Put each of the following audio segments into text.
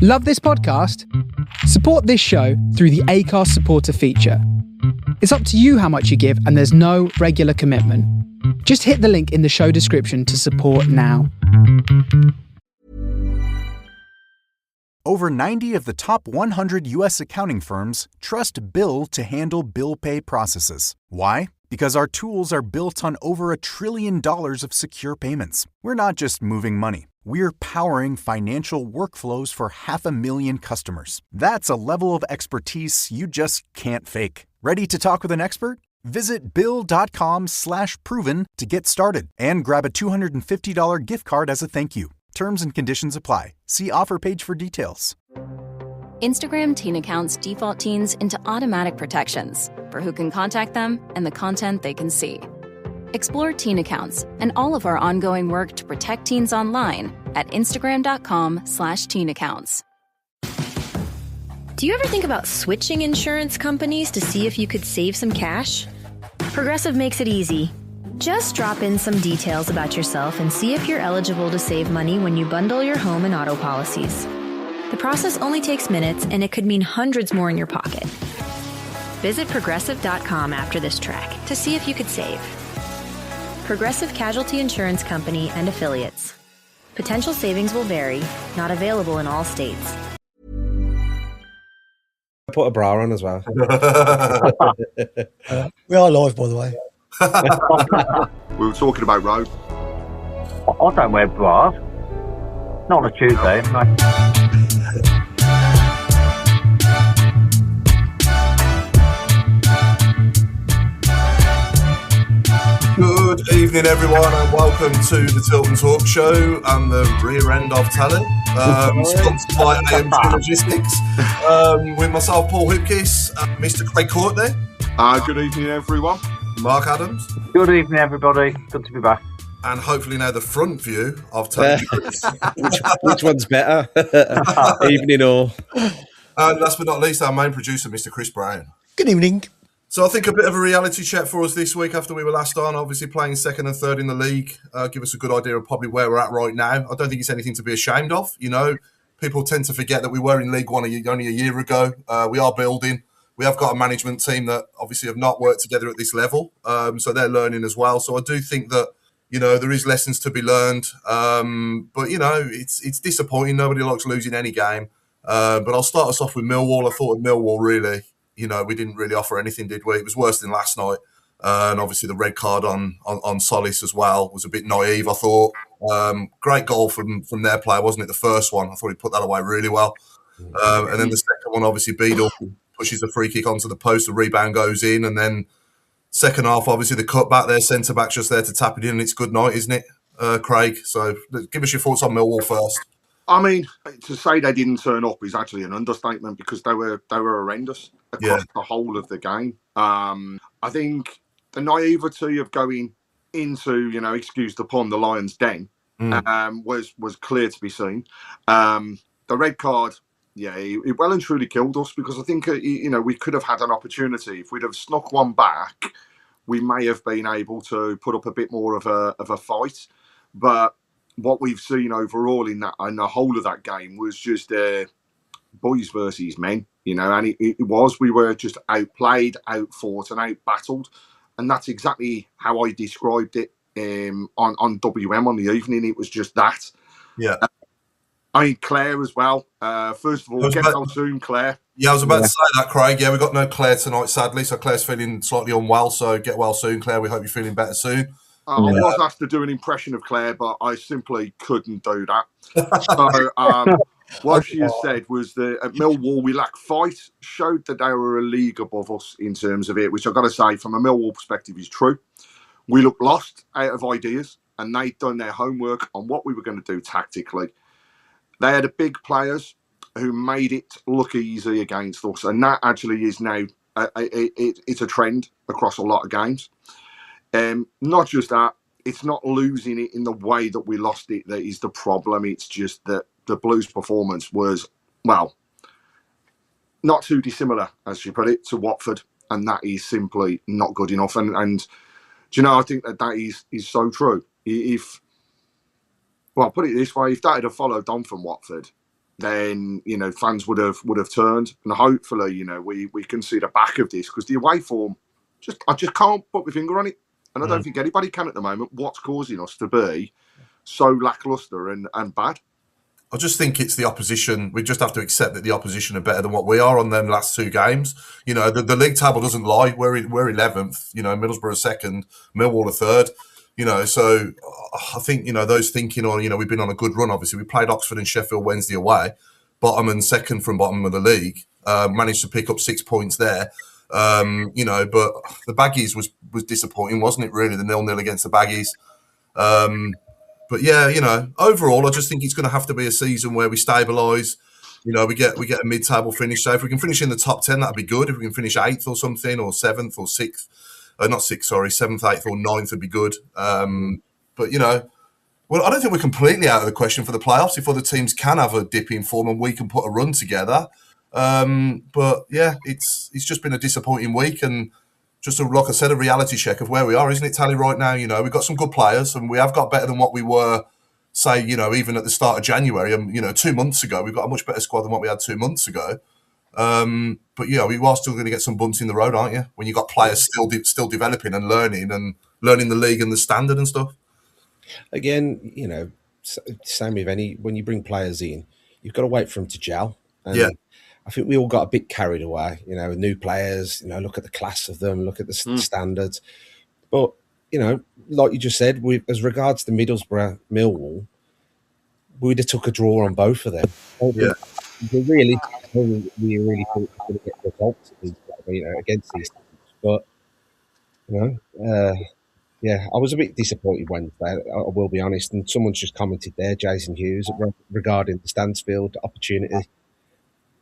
Love this podcast? Support this show through the Acast supporter feature. It's up to you how much you give, and there's no regular commitment. Just hit the link in the show description to support now. Over 90 of the top 100 U.S. accounting firms trust Bill to handle bill pay processes. Why? Because our tools are built on over $1 trillion of secure payments. We're not just moving money. We're powering financial workflows for 500,000 customers. That's a level of expertise you just can't fake. Ready to talk with an expert? Visit Bill.com/proven to get started and grab a $250 gift card as a thank you. Terms and conditions apply. See offer page for details. Instagram teen accounts default teens into automatic protections for who can contact them and the content they can see. Explore teen accounts and all of our ongoing work to protect teens online at Instagram.com/teen accounts. Do you ever think about switching insurance companies to see if you could save some cash? Progressive makes it easy. Just drop in some details about yourself and see if you're eligible to save money when you bundle your home and auto policies. The process only takes minutes, and it could mean hundreds more in your pocket. Visit Progressive.com after this track to see if you could save. Progressive Casualty Insurance Company and Affiliates. Potential savings will vary, not available in all states. I put a bra on as well. We are live, by the way. We were talking about road. I don't wear bras. Not on a Tuesday. Good evening, everyone, and welcome to the Tilton Talk show and the rear end of talent, sponsored by AMT Logistics, with myself, Paul Hipkiss, and Mr. Craig Courtney. Good evening, everyone. Mark Adams. Good evening, everybody. Good to be back. And hopefully now the front view of Tony. Which one's better? Evening or? And last but not least, our main producer, Mr. Chris Brown. Good evening. So I think a bit of a reality check for us this week after we were last on, obviously playing second and third in the league. Give us a good idea of probably where we're at right now. I don't think it's anything to be ashamed of. You know, people tend to forget that we were in League One only a year ago. We are building. We have got a management team that obviously have not worked together at this level. So they're learning as well. So I do think that, you know, there is lessons to be learned. But, you know, it's disappointing. Nobody likes losing any game. But I'll start us off with Millwall. I thought with Millwall, really, you know, we didn't really offer anything, did we? It was worse than last night. And obviously the red card on Solis as well was a bit naive, I thought. Great goal from their player, wasn't it? The first one. I thought he put that away really well. And then the second one, obviously, Beadle pushes a free kick onto the post, the rebound goes in, and then second half, obviously, the cutback there, centre-back's just there to tap it in, and it's good night, isn't it, Craig? So give us your thoughts on Millwall first. I mean, to say they didn't turn up is actually an understatement because they were horrendous across the whole of the game. I think the naivety of going into, you know, excuse the pun, the Lions' den was clear to be seen. The red card, it well and truly killed us because I think, you know, we could have had an opportunity. If we'd have snuck one back, we may have been able to put up a bit more of a fight. But what we've seen overall in the whole of that game was just boys versus men, you know, and we were just outplayed, outfought and outbattled. And that's exactly how I described it on WM on the evening. It was just that. Yeah. I mean, Claire as well. First of all, get well soon, Claire. Yeah, I was about to say that, Craig. Yeah, we've got no Claire tonight, sadly. So Claire's feeling slightly unwell. So get well soon, Claire. We hope you're feeling better soon. I was asked to do an impression of Claire, but I simply couldn't do that. So what she has said was that at Millwall, we lack fight, showed that they were a league above us in terms of it, which I've got to say, from a Millwall perspective, is true. We looked lost out of ideas, and they'd done their homework on what we were going to do tactically. They had a big players who made it look easy against us, and that actually is now it's a trend across a lot of games. Not just that, it's not losing it in the way that we lost it that is the problem. It's just that the Blues' performance was, well, not too dissimilar, as you put it, to Watford, and that is simply not good enough. And do you know, I think that is so true. Well, put it this way, if that had followed on from Watford, then fans would have turned, and hopefully we can see the back of this, because the away form, I just can't put my finger on it, and I don't think anybody can at the moment. What's causing us to be so lackluster and bad? I just think it's the opposition. We just have to accept that the opposition are better than what we are on them last two games. The league table doesn't lie. We're 11th. Middlesbrough 2nd, Millwall 3rd. So I think those thinking on we've been on a good run. Obviously, we played Oxford and Sheffield Wednesday away, bottom and second from bottom of the league. Managed to pick up 6 points there. But the Baggies was disappointing, wasn't it? Really, the 0-0 against the Baggies. But yeah, overall, I just think it's going to have to be a season where we stabilise. We get a mid-table finish. So if we can finish in the top 10, that'd be good. If we can finish 8th or something, or 7th or 6th, not 6th, sorry, 7th, 8th or 9th would be good. But I don't think we're completely out of the question for the playoffs if other teams can have a dip in form and we can put a run together. But yeah, it's just been a disappointing week, and just like I said, a reality check of where we are, isn't it, Tally? Right now, we've got some good players, and we have got better than what we were, say, even at the start of January. And 2 months ago, we've got a much better squad than what we had 2 months ago. But we are still going to get some bumps in the road, aren't you? When you've got players still developing and learning the league and the standard and stuff. Again, same with when you bring players in, you've got to wait for them to gel. And I think we all got a bit carried away, with new players, look at the class of them, look at the standards. But, like you just said, as regards to Middlesbrough, Millwall, we'd have took a draw on both of them. Yeah. We really thought we were going to get results against these teams. But, I was a bit disappointed Wednesday, I will be honest. And someone's just commented there, Jason Hughes, regarding the Stansfield opportunity.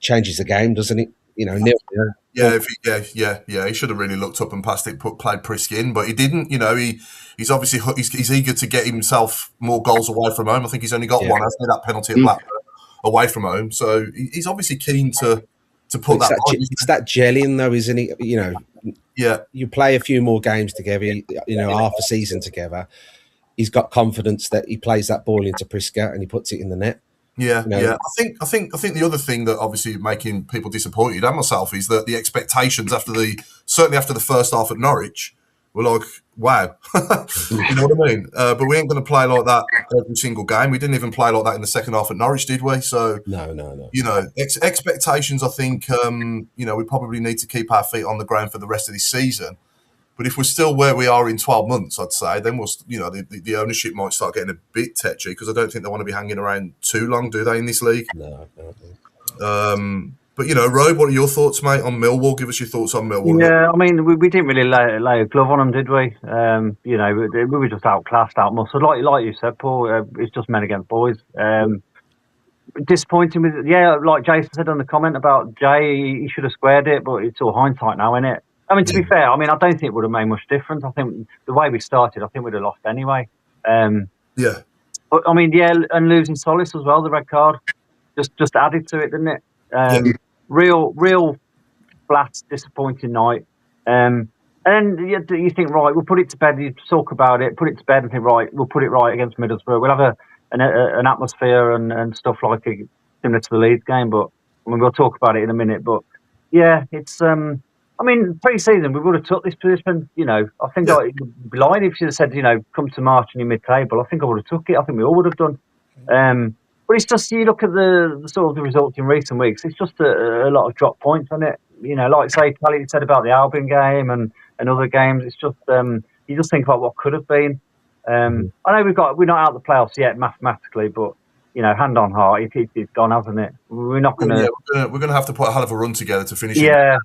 Changes the game, doesn't it? He should have really looked up and passed it, played Prisk in, but he didn't. He's obviously he's eager to get himself more goals away from home. I think he's only got one, hasn't he? That penalty at Blackburn away from home. So he's obviously keen to put that. It's that gelling, though, isn't it? You play a few more games together. Half a season together. He's got confidence that he plays that ball into Priska and he puts it in the net. Yeah. I think the other thing that obviously making people disappointed, and myself, is that the expectations certainly after the first half at Norwich were like, wow, you know what I mean? But we ain't going to play like that every single game. We didn't even play like that in the second half at Norwich, did we? So no. Expectations. I think we probably need to keep our feet on the ground for the rest of this season. But if we're still where we are in 12 months, I'd say, then the ownership might start getting a bit tetchy, because I don't think they want to be hanging around too long, do they, in this league? No. But Rob, what are your thoughts, mate, on Millwall? Give us your thoughts on Millwall. Yeah, I mean, we didn't really lay a glove on them, did we? We were just outclassed, outmuscled. Like you said, Paul, it's just men against boys. Disappointing with, like Jason said on the comment about Jay, he should have squared it, but it's all hindsight now, isn't it? I mean, to be fair, I don't think it would have made much difference. I think the way we started, I think we'd have lost anyway. But and losing Solis as well, the red card, just added to it, didn't it? Real flat, disappointing night. And then you think, right, we'll put it to bed. You talk about it, put it to bed, and think, right, we'll put it right against Middlesbrough. We'll have an atmosphere and stuff like it, similar to the Leeds game. But we'll talk about it in a minute. But yeah, it's. Pre-season, we would have took this position. I think I'd be lying if you had said, come to March and you're mid-table. I think I would have took it. I think we all would have done. But it's just, you look at the sort of the results in recent weeks, it's just a lot of drop points on it. Like say, Kelly said about the Albion game and other games. It's just, you just think about what could have been. I know we're not out of the playoffs yet mathematically, but hand on heart, it's gone, hasn't it? We're not going to. We're going to have to put a hell of a run together to finish. Yeah.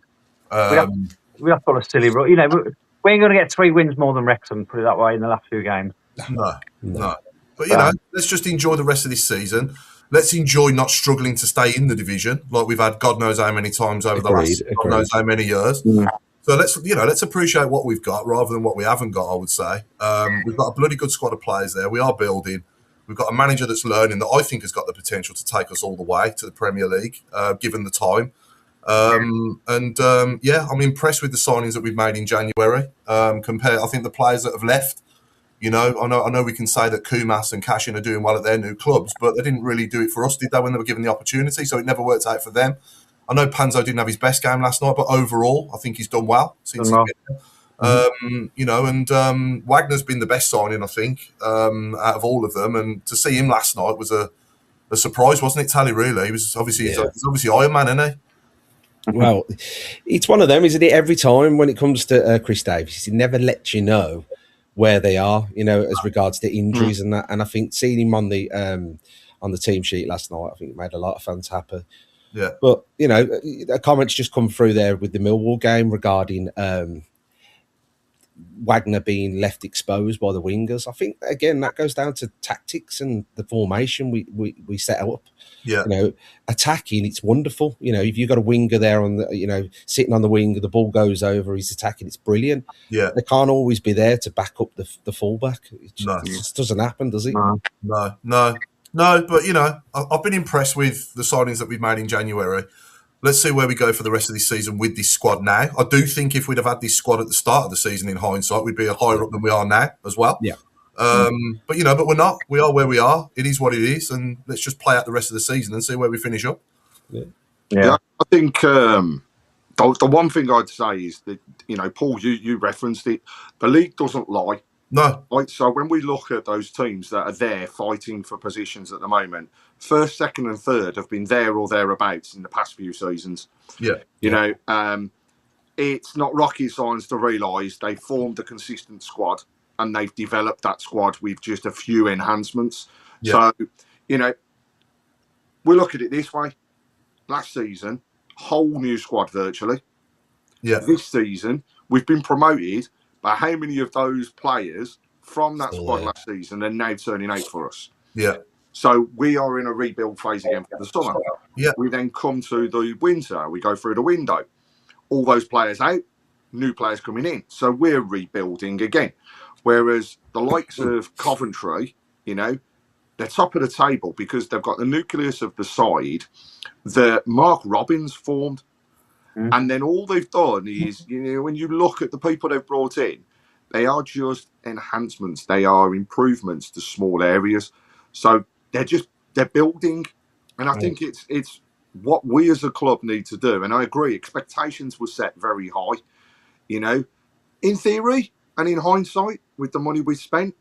We have to put a silly run. We ain't going to get 3 wins more than Wrexham, put it that way, in the last 2 games. No. But, let's just enjoy the rest of this season. Let's enjoy not struggling to stay in the division like we've had God knows how many times over the last God knows how many years. So let's appreciate what we've got rather than what we haven't got, I would say. We've got a bloody good squad of players there. We are building. We've got a manager that's learning that I think has got the potential to take us all the way to the Premier League, given the time. I'm impressed with the signings that we've made in January. I think the players that have left, You know, I know we can say that Kumas and Cashin are doing well at their new clubs, but they didn't really do it for us, did they, when they were given the opportunity? So it never worked out for them. I know Panzo didn't have his best game last night, but overall, I think he's done well since he's been there. You know, and Wagner's been the best signing, I think, out of all of them. And to see him last night was a surprise, wasn't it, Tally? Really, he was obviously he's obviously Iron Man, isn't he? Well, it's one of them, isn't it? Every time when it comes to Chris Davies, he never lets you know where they are, you know, as regards to injuries and that. And I think seeing him on the team sheet last night, I think it made a lot of fans happy. Yeah. But, you know, a comment's just come through there with the Millwall game regarding Wagner being left exposed by the wingers. I think, again, that goes down to tactics and the formation we set up. Yeah. You know, attacking, it's wonderful. You know, if you've got a winger there on the, you know, sitting on the wing, the ball goes over, he's attacking, it's brilliant. Yeah. They can't always be there to back up the fullback. It just doesn't happen, does it? No. But, you know, I've been impressed with the signings that we've made in January. Let's see where we go for the rest of this season with this squad now. I do think if we'd have had this squad at the start of the season in hindsight, we'd be higher up than we are now as well. Yeah. But, you know, but we're not. We are where we are. It is what it is. And let's just play out the rest of the season and see where we finish up. Yeah. I think the one thing I'd say is that, you know, Paul, you referenced it. The league doesn't lie. No. Right, so when we look at those teams that are there fighting for positions at the moment, first, second and third have been there or thereabouts in the past few seasons. Yeah. You know, it's not rocket science to realise they've formed a consistent squad and they've developed that squad with just a few enhancements. Yeah. So, you know, we look at it this way. Last season, whole new squad virtually. Yeah. This season, we've been promoted, but how many of those players from that squad last season are now turning out for us? Yeah. So we are in a rebuild phase again for the summer. Yeah. We then come to the winter. We go through the window. All those players out, new players coming in. So we're rebuilding again. Whereas the likes of Coventry, you know, they're top of the table because they've got the nucleus of the side that Mark Robbins formed. And then all they've done is, you know, when you look at the people they've brought in, they are just enhancements. They are improvements to small areas. So they're building. And I think it's what we as a club need to do. And I agree, expectations were set very high. You know, in theory and in hindsight, with the money we spent,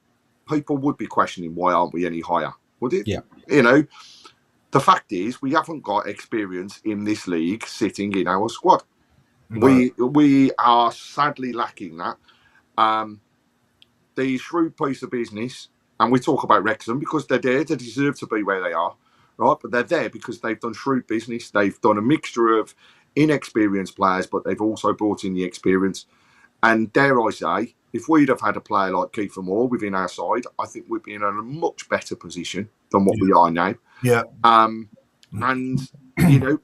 people would be questioning why aren't we any higher, would it? Yeah. You know, the fact is we haven't got experience in this league sitting in our squad. No. We are sadly lacking that. The shrewd piece of business, and we talk about Wrexham because they're there, they deserve to be where they are, right? But they're there because they've done shrewd business. They've done a mixture of inexperienced players, but they've also brought in the experience. And dare I say, if we'd have had a player like Kiefer Moore within our side, I think we'd be in a much better position than what we are now. Yeah. And, you know,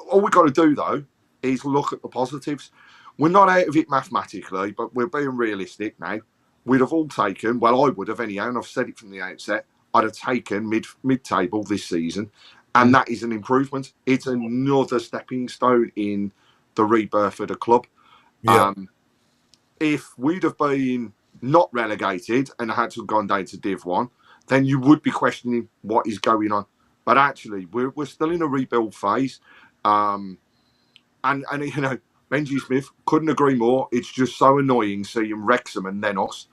all we've got to do, though, is look at the positives. We're not out of it mathematically, but we're being realistic now. We'd have all taken, well, I would have anyhow, and I've said it from the outset, I'd have taken mid-table this season, and that is an improvement. It's another stepping stone in the rebirth of the club. Yeah. If we'd have been not relegated and had to have gone down to Div 1, then you would be questioning what is going on. But actually, we're still in a rebuild phase. And you know, Benji Smith couldn't agree more. It's just so annoying seeing Wrexham and then us.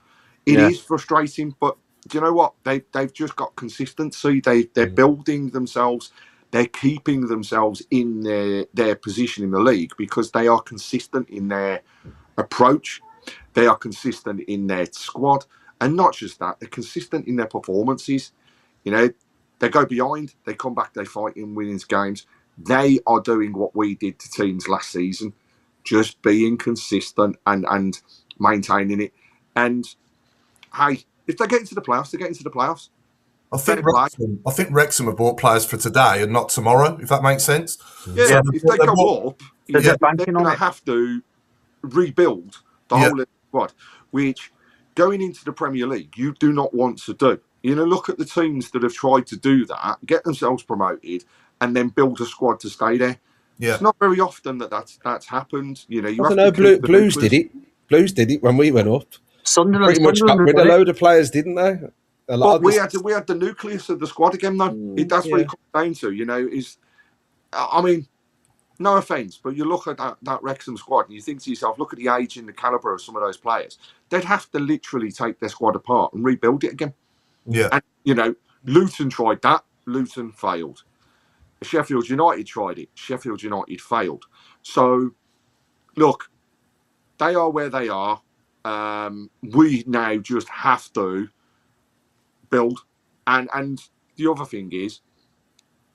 It is frustrating, but do you know what? They've just got consistency. They're building themselves. They're keeping themselves in their position in the league because they are consistent in their approach. They are consistent in their squad. And not just that, they're consistent in their performances. You know, they go behind, they come back, they fight in winning games. They are doing what we did to teams last season, just being consistent and maintaining it. And, hey, if they get into the playoffs, they get into the playoffs. I think Wrexham have bought players for today and not tomorrow, if that makes sense. Yeah, so if they go up, they're going to have to rebuild the whole squad, which going into the Premier League, you do not want to do. You know, look at the teams that have tried to do that, get themselves promoted, and then build a squad to stay there. Yeah. It's not very often that's happened. You know, Blues did it. Blues did it when we went up. Sunderland pretty much got rid of a load of players, didn't they? But we had the nucleus of the squad again, though. That's what it comes down to, I mean, no offence, but you look at that Wrexham squad and you think to yourself, look at the age and the calibre of some of those players. They'd have to literally take their squad apart and rebuild it again. Yeah. And, Luton tried that. Luton failed. Sheffield United tried it. Sheffield United failed. So, look, they are where they are. We now just have to build. And the other thing is,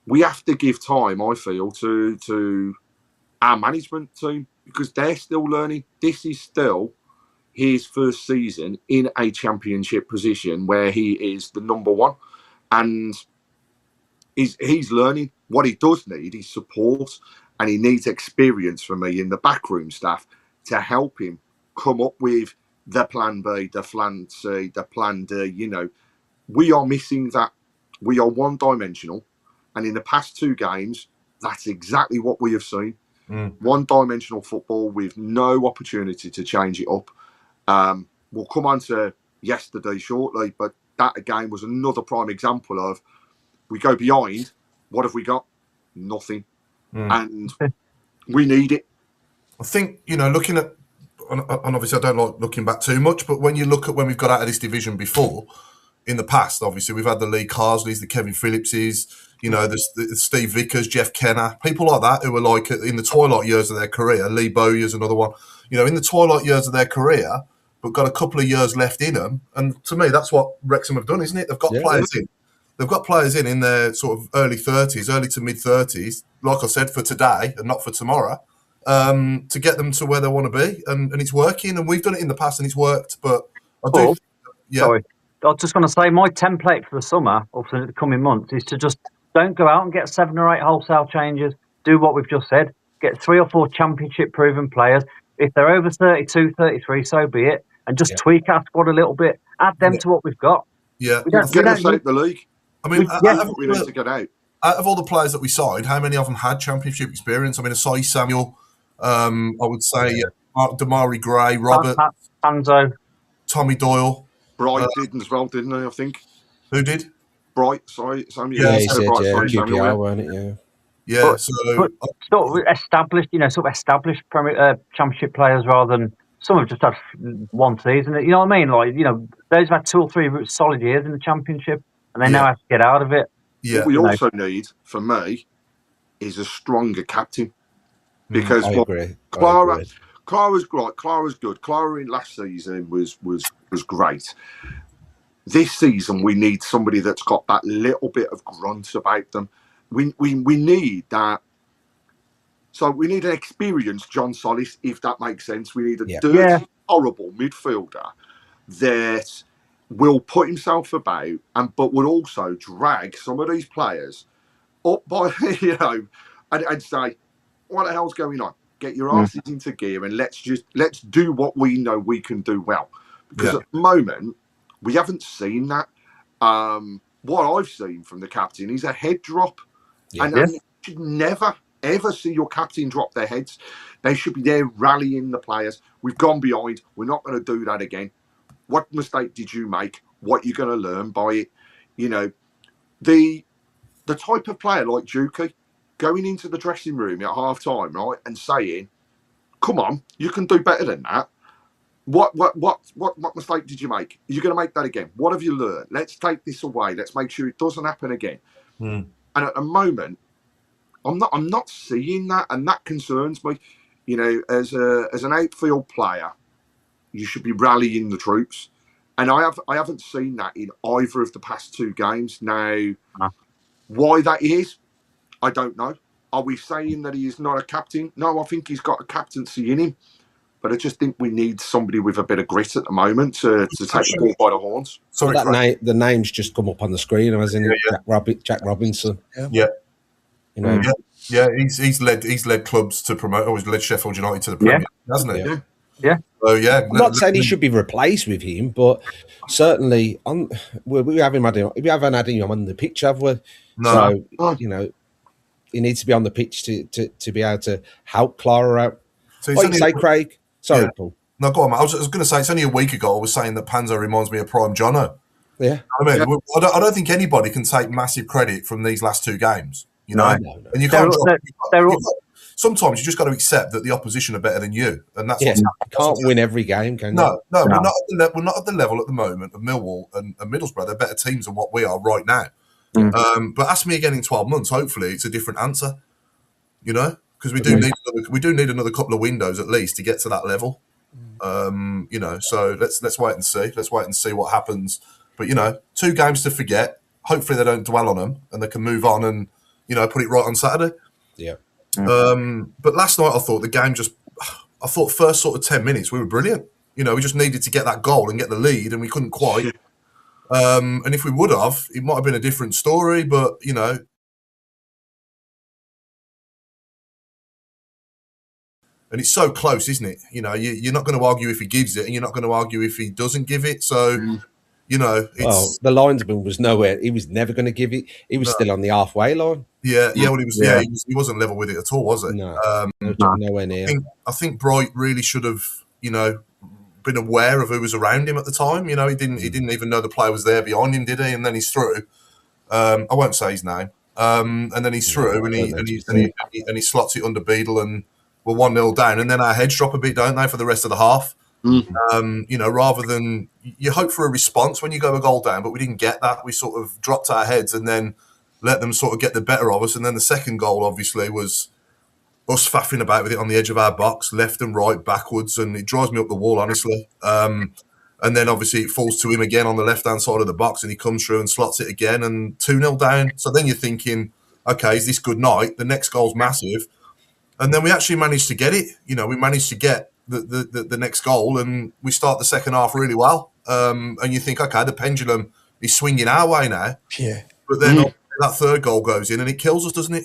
we have to give time, I feel, to our management team because they're still learning. This is still his first season in a championship position where he is the number one. And he's learning. What he does need is support, and he needs experience from me in the backroom staff to help him come up with the plan B, the plan C, the plan D. We are missing that. We are one-dimensional, and in the past 2 games, that's exactly what we have seen. One-dimensional football with no opportunity to change it up. We'll come on to yesterday shortly, but that again was another prime example of we go behind. What have we got? Nothing. And we need it. I think, looking at, and obviously I don't like looking back too much, but when you look at when we've got out of this division before, in the past, obviously, we've had the Lee Carsleys, the Kevin Phillipses, the Steve Vickers, Jeff Kenner, people like that who were like in the twilight years of their career. Lee Bowyer's another one. In the twilight years of their career, but got a couple of years left in them. And to me, that's what Wrexham have done, isn't it? They've got players in. They've got players in their sort of early 30s, early to mid 30s, like I said, for today and not for tomorrow, to get them to where they want to be. And it's working. And we've done it in the past and it's worked. But I do. Sorry. I was just going to say my template for the summer or for the coming months is to just don't go out and get 7 or 8 wholesale changes. Do what we've just said. Get 3 or 4 championship proven players. If they're over 32, 33, so be it. And just tweak our squad a little bit. Add them to what we've got. Yeah. We don't out the league. I mean, we need to get out. Out of all the players that we signed, how many of them had championship experience? I mean, Asai Samuel, I would say Damari Gray, Robert, Hanzo, Tommy Doyle. Bright did as well, didn't he? I think. Who did? Bright, sorry, Samuel. Yeah, he said, QPR, weren't it? Yeah. But sort of established, championship players rather than some have just had 1 season. You know what I mean? Like, those have had 2 or 3 solid years in the championship, and they now have to get out of it. Yeah. What we also need, for me, is a stronger captain. Because Clara's great. Clara's good. Clara in last season was great. This season, we need somebody that's got that little bit of grunt about them. We need that. So we need an experienced John Solis, if that makes sense. We need a dirty, horrible midfielder that will put himself about, but would also drag some of these players up by, and say, what the hell's going on? Get your asses into gear and let's do what we know we can do well. Because at the moment, we haven't seen that. What I've seen from the captain is a head drop. And you should never, ever see your captain drop their heads. They should be there rallying the players. We've gone behind. We're not going to do that again. What mistake did you make? What are you going to learn by it? The type of player like Juki going into the dressing room at half time, right, and saying, come on, you can do better than that. What mistake did you make? You're going to make that again. What have you learned? Let's take this away. Let's make sure it doesn't happen again. And at the moment, I'm not seeing that, and that concerns me. As an outfield player, you should be rallying the troops, and I haven't seen that in either of the past 2 games. Now, why that is, I don't know. Are we saying that he is not a captain? No, I think he's got a captaincy in him. But I just think we need somebody with a bit of grit at the moment to take the ball by the horns. Sorry, the name's just come up on the screen, as in Jack Robinson. Yeah. He's led clubs to promote. He's led Sheffield United to the Premier, hasn't he? Yeah. So I'm not saying he should be replaced with him, but certainly we haven't had him on the pitch, have we? No. So he needs to be on the pitch to be able to help Clara out. So what you say, Craig? Sorry, Paul. No, go on, mate. I was going to say, it's only a week ago I was saying that Panzo reminds me of Prime Jono. Yeah. I mean, I don't think anybody can take massive credit from these last two games, you know? No. And you can't sometimes you just got to accept that the opposition are better than you. And that's you can't win every game, can you? No. We're not at the level at the moment of Millwall and Middlesbrough. They're better teams than what we are right now. But ask me again in 12 months, hopefully it's a different answer, you know? Because we do need another couple of windows at least to get to that level. You know, so let's wait and see. Let's wait and see what happens. But, you know, 2 games to forget. Hopefully they don't dwell on them and they can move on and, you know, put it right on Saturday. Yeah. But last night I thought the game first sort of 10 minutes we were brilliant. You know, we just needed to get that goal and get the lead and we couldn't quite. And if we would have, it might have been a different story, but, you know, and it's so close, isn't it? You know, you're not going to argue if he gives it and you're not going to argue if he doesn't give it. So, you know, the linesman was nowhere. He was never going to give it. He was still on the halfway line. Yeah. Well, he wasn't level with it at all, was he? No, nowhere near. I think Bright really should have, you know, been aware of who was around him at the time. You know, he didn't even know the player was there behind him, did he? And then he's through. I won't say his name. And then he's through, and he slots it under Beadle, and we're 1-0 down. And then our heads drop a bit, don't they, for the rest of the half? You know, rather than you hope for a response when you go a goal down, but we didn't get that. We sort of dropped our heads and then let them sort of get the better of us. And then the second goal, obviously, was us faffing about with it on the edge of our box, left and right, backwards, and it drives me up the wall, honestly. And then obviously it falls to him again on the left-hand side of the box, and he comes through and slots it again, and 2-0 down. So then you're thinking, okay, is this good night? The next goal's massive. And then we actually managed to get it. You know, we managed to get the next goal, and we start the second half really well. And you think, okay, the pendulum is swinging our way now. Yeah. But then that third goal goes in, and it kills us, doesn't it?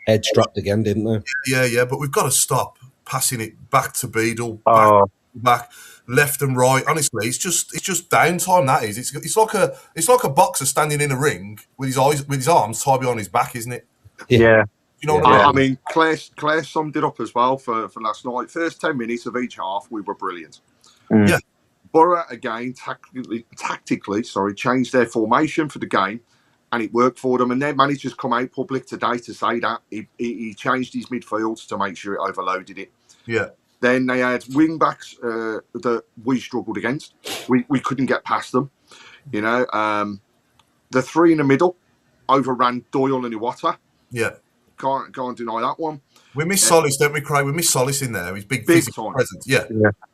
Heads dropped again, didn't they? Yeah. But we've got to stop passing it back to Beadle, back, left and right. Honestly, it's just downtime. That is. It's like a boxer standing in a ring with his arms tied behind his back, isn't it? Yeah. You know what I mean? I mean, Claire summed it up as well for last night. First 10 minutes of each half, we were brilliant. Yeah. Borough again tactically, changed their formation for the game, and it worked for them. And their managers come out public today to say that he changed his midfield to make sure it overloaded it. Yeah. Then they had wing backs that we struggled against. We couldn't get past them. You know, the 3 in the middle overran Doyle and Iwata. Yeah. Can't deny that one. We miss Solis, don't we, Craig? We miss Solis in there. His big physical presence. Yeah.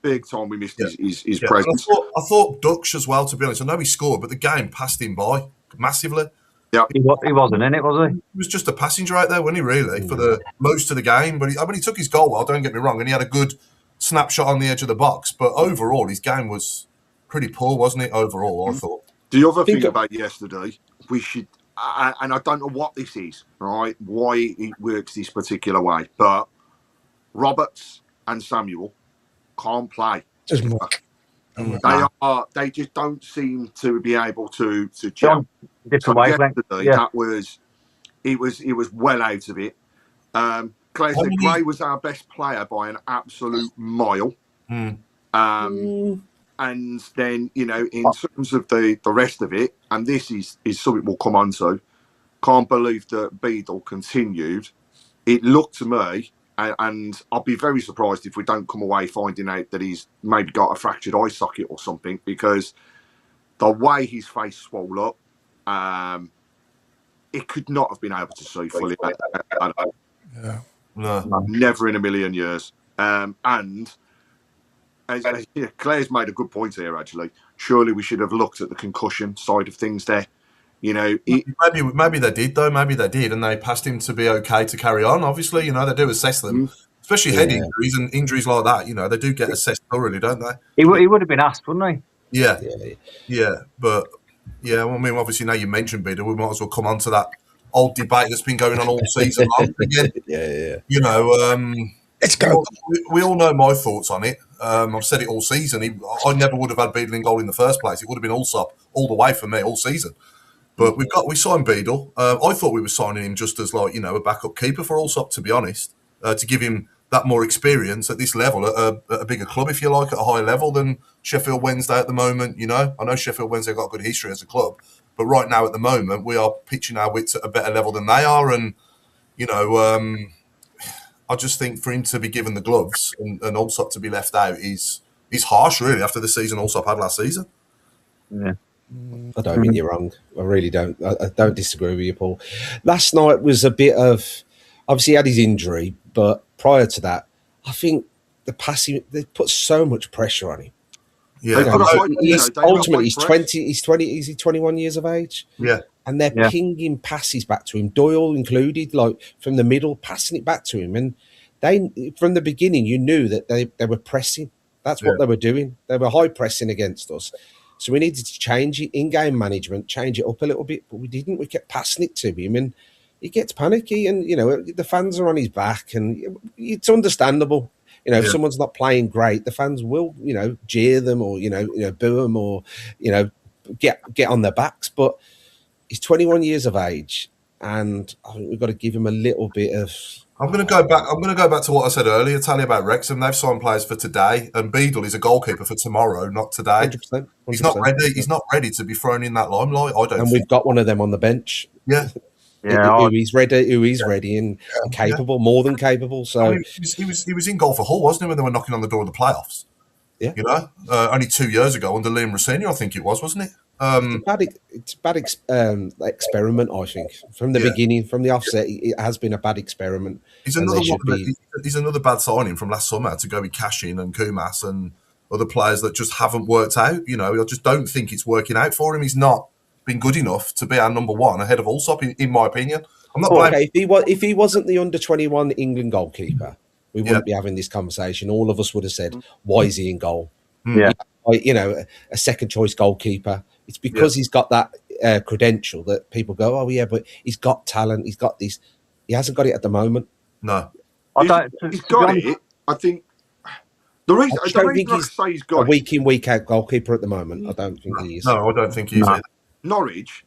Big time we missed his presence. I thought Dutch as well, to be honest. I know he scored, but the game passed him by massively. Yeah. He wasn't in it, was he? He was just a passenger out there, wasn't he, really, for the most of the game. But he took his goal well, don't get me wrong, and he had a good snapshot on the edge of the box. But overall, his game was pretty poor, wasn't it, overall, I thought. The other thing about yesterday, we should... and I don't know what this is, right? Why it works this particular way, but Roberts and Samuel can't play. Just much. They just don't seem to be able to jump. Different wavelength. That was it was well out of it. Claire said Gray was our best player by an absolute mile. And then, you know, in terms of the rest of it, and this is something we'll come on to, can't believe that Beadle continued. It looked to me, and I'll be very surprised if we don't come away finding out that he's maybe got a fractured eye socket or something, because the way his face swelled up, it could not have been able to see fully. Never in a million years. And... Claire's made a good point here, actually. Surely we should have looked at the concussion side of things there. You know, maybe they did, though. Maybe they did, and they passed him to be okay to carry on. Obviously, you know, they do assess them, especially head injuries and injuries like that. You know, they do get assessed thoroughly, don't they? He would have been asked, wouldn't he? Yeah. But well, I mean, obviously, now you mentioned Beadle, we might as well come on to that old debate that's been going on all season long again. You know, let's go. We all know my thoughts on it. I've said it all season. I never would have had Beadle in goal in the first place. It would have been Allsop all the way for me all season. But we signed Beadle. I thought we were signing him just as, like, you know, a backup keeper for Allsop, to be honest, to give him that more experience at this level, at a bigger club, if you like, at a higher level than Sheffield Wednesday at the moment. You know, I know Sheffield Wednesday got a good history as a club, but right now at the moment we are pitching our wits at a better level than they are, and you know, I just think for him to be given the gloves and Allsop to be left out is harsh, really, after the season Allsop had last season. Yeah. I don't think you're wrong. I really don't. I don't disagree with you, Paul. Last night was a bit of, obviously he had his injury, but prior to that, I think the passing, they put so much pressure on him. Yeah, ultimately he's 20. He's 20. Is he 21 years of age? Yeah, and they're pinging passes back to him, Doyle included, like from the middle, passing it back to him. And they, from the beginning, you knew that they were pressing. That's what they were doing. They were high pressing against us. So we needed to change it, in-game management, change it up a little bit, but we didn't. We kept passing it to him, and he gets panicky, and, you know, the fans are on his back, and it's understandable. You know, if someone's not playing great, the fans will, you know, jeer them or, you know, boo them or, you know, get on their backs. But he's 21 years of age, and I think we've got to give him a little bit of... I'm going to go back. I'm going to go back to what I said earlier, Tally, about Wrexham. They've signed players for today, and Beadle is a goalkeeper for tomorrow, not today. 100%. He's not ready. He's not ready to be thrown in that limelight. I don't. And we've got one of them on the bench. Yeah. Who is ready and capable, more than capable. So I mean, he was in goal for Hull, wasn't he, when they were knocking on the door of the playoffs? Yeah, you know, only 2 years ago under Liam Rossini, I think it was, wasn't it? It's a bad experiment, I think, from the beginning, from the offset. It has been a bad experiment. He's another bad signing from last summer to go with Cashin and Kumas and other players that just haven't worked out. You know, I just don't think it's working out for him. He's not been good enough to be our number one ahead of Allsop, in my opinion. I'm not blaming. Okay, if he wasn't the under-21 England goalkeeper, we wouldn't be having this conversation. All of us would have said, "Why is he in goal?" Yeah, you know, a second-choice goalkeeper. It's because he's got that credential that people go, "Oh yeah, but he's got talent. He's got this." He hasn't got it at the moment. No, he's got it. I think the reason I say he's got a week in, week out goalkeeper at the moment. I don't think he is. No, I don't think he is. Either. Norwich,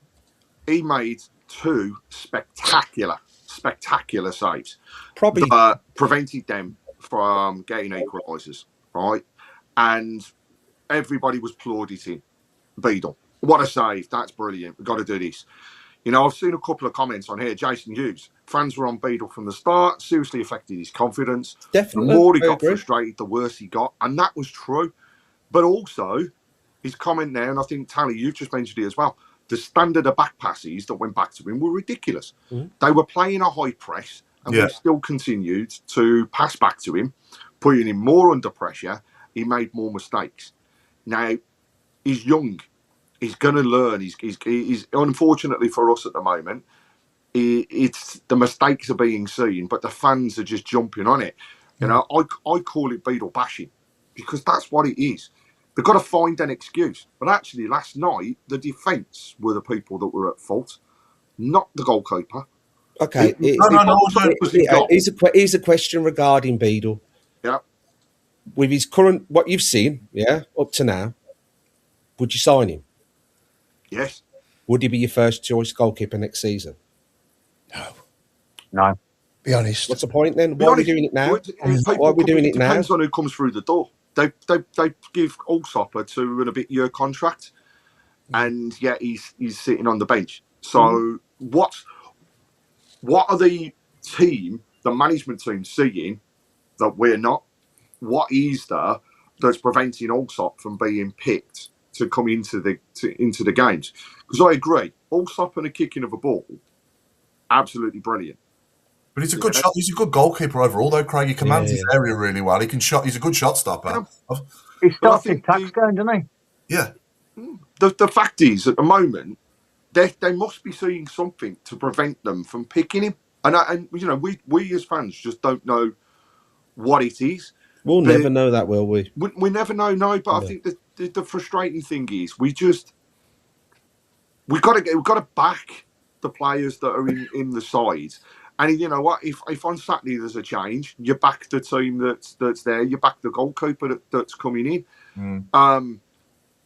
he made 2 spectacular saves. Probably prevented them from getting equalisers, right? And everybody was applauding Beadle. What a save. That's brilliant. We've got to do this. You know, I've seen a couple of comments on here. Jason Hughes, fans were on Beadle from the start, seriously affected his confidence. Definitely. The more he got frustrated, the worse he got. And that was true. But also, his comment there, and I think, Tally, you've just mentioned it as well, the standard of back passes that went back to him were ridiculous. They were playing a high press, and we still continued to pass back to him, putting him more under pressure. He made more mistakes. Now, he's young. He's going to learn. He's unfortunately for us at the moment, it's the mistakes are being seen, but the fans are just jumping on it. You know, I call it Beadle bashing because that's what it is. They've got to find an excuse. But actually, last night, the defence were the people that were at fault, not the goalkeeper. Okay. Here's a question regarding Beadle. Yeah. With his current, what you've seen, up to now, would you sign him? Yes. Would he be your first choice goalkeeper next season? No. Be honest. What's the point then? Why are we doing it now? Why are we doing it now? It depends on who comes through the door. They give Allsop a 2-and-a-bit-year contract, and yet he's sitting on the bench. So what are the management team seeing that we're not? What is there that's preventing Allsop from being picked to come into the games? Because I agree, Allsop and a kicking of a ball, absolutely brilliant. But he's a good shot. He's a good goalkeeper overall, though. Craig, he commands his area really well. He can shot. He's a good shot stopper. He starts his tax going, doesn't he? Yeah. The fact is, at the moment, they must be seeing something to prevent them from picking him. And you know, we as fans just don't know what it is. We'll never know that, will we? We never know. No, but I think the frustrating thing is we've got to back the players that are in the side. And you know what? If on Saturday there's a change, you back the team that's there. You back the goalkeeper that's coming in.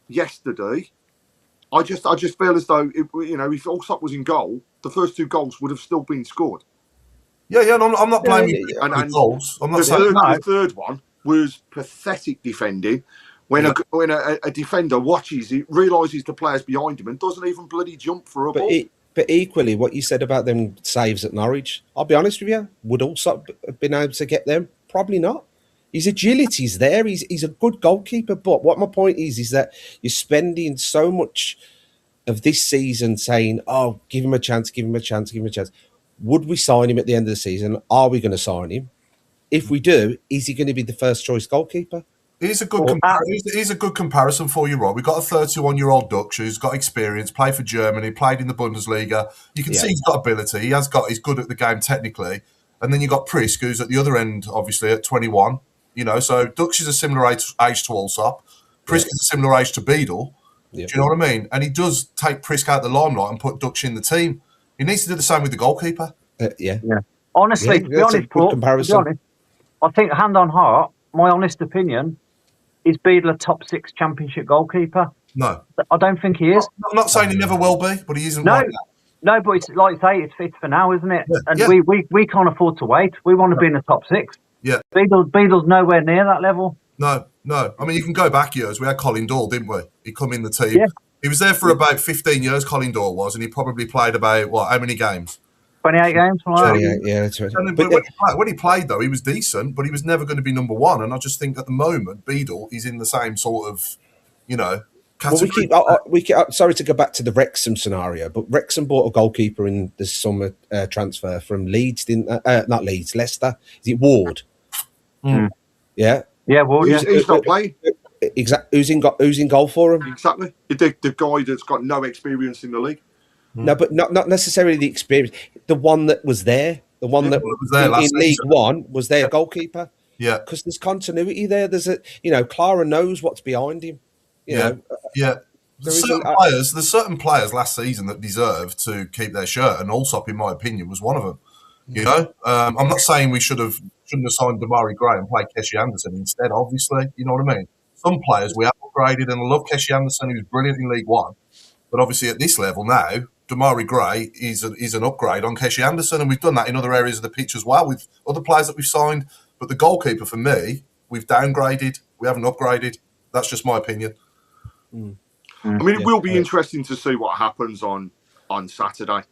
Yesterday, I just feel as though if Allsop was in goal, the first 2 goals would have still been scored. Yeah, and I'm not blaming And the goals. I'm not saying the third one was pathetic defending. When a defender watches it, realises the players behind him, and doesn't even bloody jump for a ball. But equally, what you said about them saves at Norwich, I'll be honest with you, would also have been able to get them? Probably not. His agility's there. He's a good goalkeeper. But what my point is that you're spending so much of this season saying, "Oh, give him a chance, give him a chance, give him a chance." Would we sign him at the end of the season? Are we going to sign him? If we do, is he going to be the first choice goalkeeper? He's a good comparison for you, Rob. We've got a 31-year-old Dutch who's got experience, played for Germany, played in the Bundesliga. You can see he's got ability. He's good at the game technically. And then you've got Prisk, who's at the other end, obviously, at 21. So Dutch is a similar age to Allsop. Prisk is a similar age to Beadle. Yeah. Do you know what I mean? And he does take Prisk out the limelight and put Dutch in the team. He needs to do the same with the goalkeeper. Yeah. Honestly, to be honest, Paul, I think, hand on heart, my honest opinion is Beadle a top 6 championship goalkeeper? No. I don't think he is. I'm not saying he never will be, but he isn't like that. No, but it's like I say, it's for now, isn't it? Yeah. And we can't afford to wait. We want to be in the top 6. Yeah. Beadle's nowhere near that level. No. I mean, you can go back years. We had Colin Doyle, didn't we? He come in the team. Yeah. He was there for about 15 years, Colin Doyle was, and he probably played about, how many games? 28 games? 28, yeah, that's right. But when he played, though, he was decent, but he was never going to be number one. And I just think at the moment, Beadle is in the same sort of, category. Well, we keep sorry to go back to the Wrexham scenario, but Wrexham bought a goalkeeper in the summer transfer from Leeds, not Leeds, Leicester. Is it Ward? Mm. Yeah. Yeah, Ward. He's not playing. Exactly. Who's in goal for him? Exactly. The guy that's got no experience in the league. No, but not necessarily the experience. The one that was there, that was there in League One was their goalkeeper. Yeah, because there's continuity there. There's Clara knows what's behind him. Yeah. There's certain players last season that deserve to keep their shirt, and Allsop, in my opinion, was one of them. I'm not saying we shouldn't have signed Damari Gray and played Keshi Anderson instead. Obviously, you know what I mean. Some players we have upgraded, and I love Keshi Anderson. He was brilliant in League One, but obviously at this level now, Damari Gray is an upgrade on Keshi Anderson, and we've done that in other areas of the pitch as well with other players that we've signed. But the goalkeeper, for me, we've downgraded. We haven't upgraded. That's just my opinion. I mean, it will be interesting to see what happens on Saturday.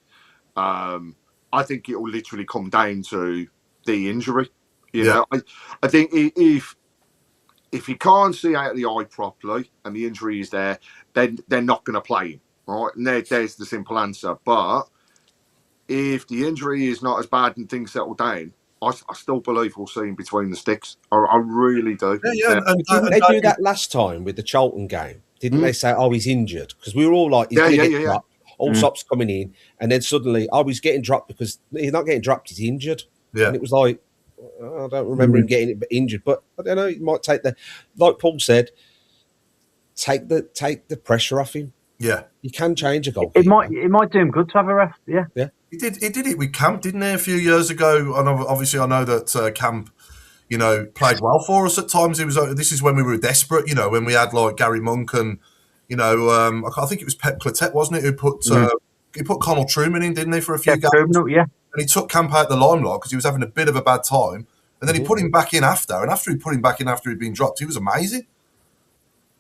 I think it will literally come down to the injury. You know, I think if he can't see out of the eye properly and the injury is there, then they're not going to play him. Right, and there's the simple answer. But if the injury is not as bad and things settle down, I still believe we'll see him between the sticks. I really do. Yeah. Didn't they do that last time with the Charlton game? Didn't they say, he's injured? Because we were all like, he's going to get dropped. Allsop's coming in. And then suddenly, he's getting dropped because he's not getting dropped, he's injured. Yeah. And it was like, I don't remember him getting injured. But I don't know, he might take like Paul said, take the pressure off him. Yeah, you can change a goalkeeper. It might do him good to have a rest. Yeah. He did it with Camp, didn't he, a few years ago? And obviously, I know that Camp, played well for us at times. This is when we were desperate, when we had like Gary Monk and I think it was Pep Clotet, wasn't it, who put Connell Truman in, didn't he, for a few games? Yeah. And he took Camp out the limelight because he was having a bit of a bad time, and then he put him back in after. And after he put him back in after he'd been dropped, he was amazing.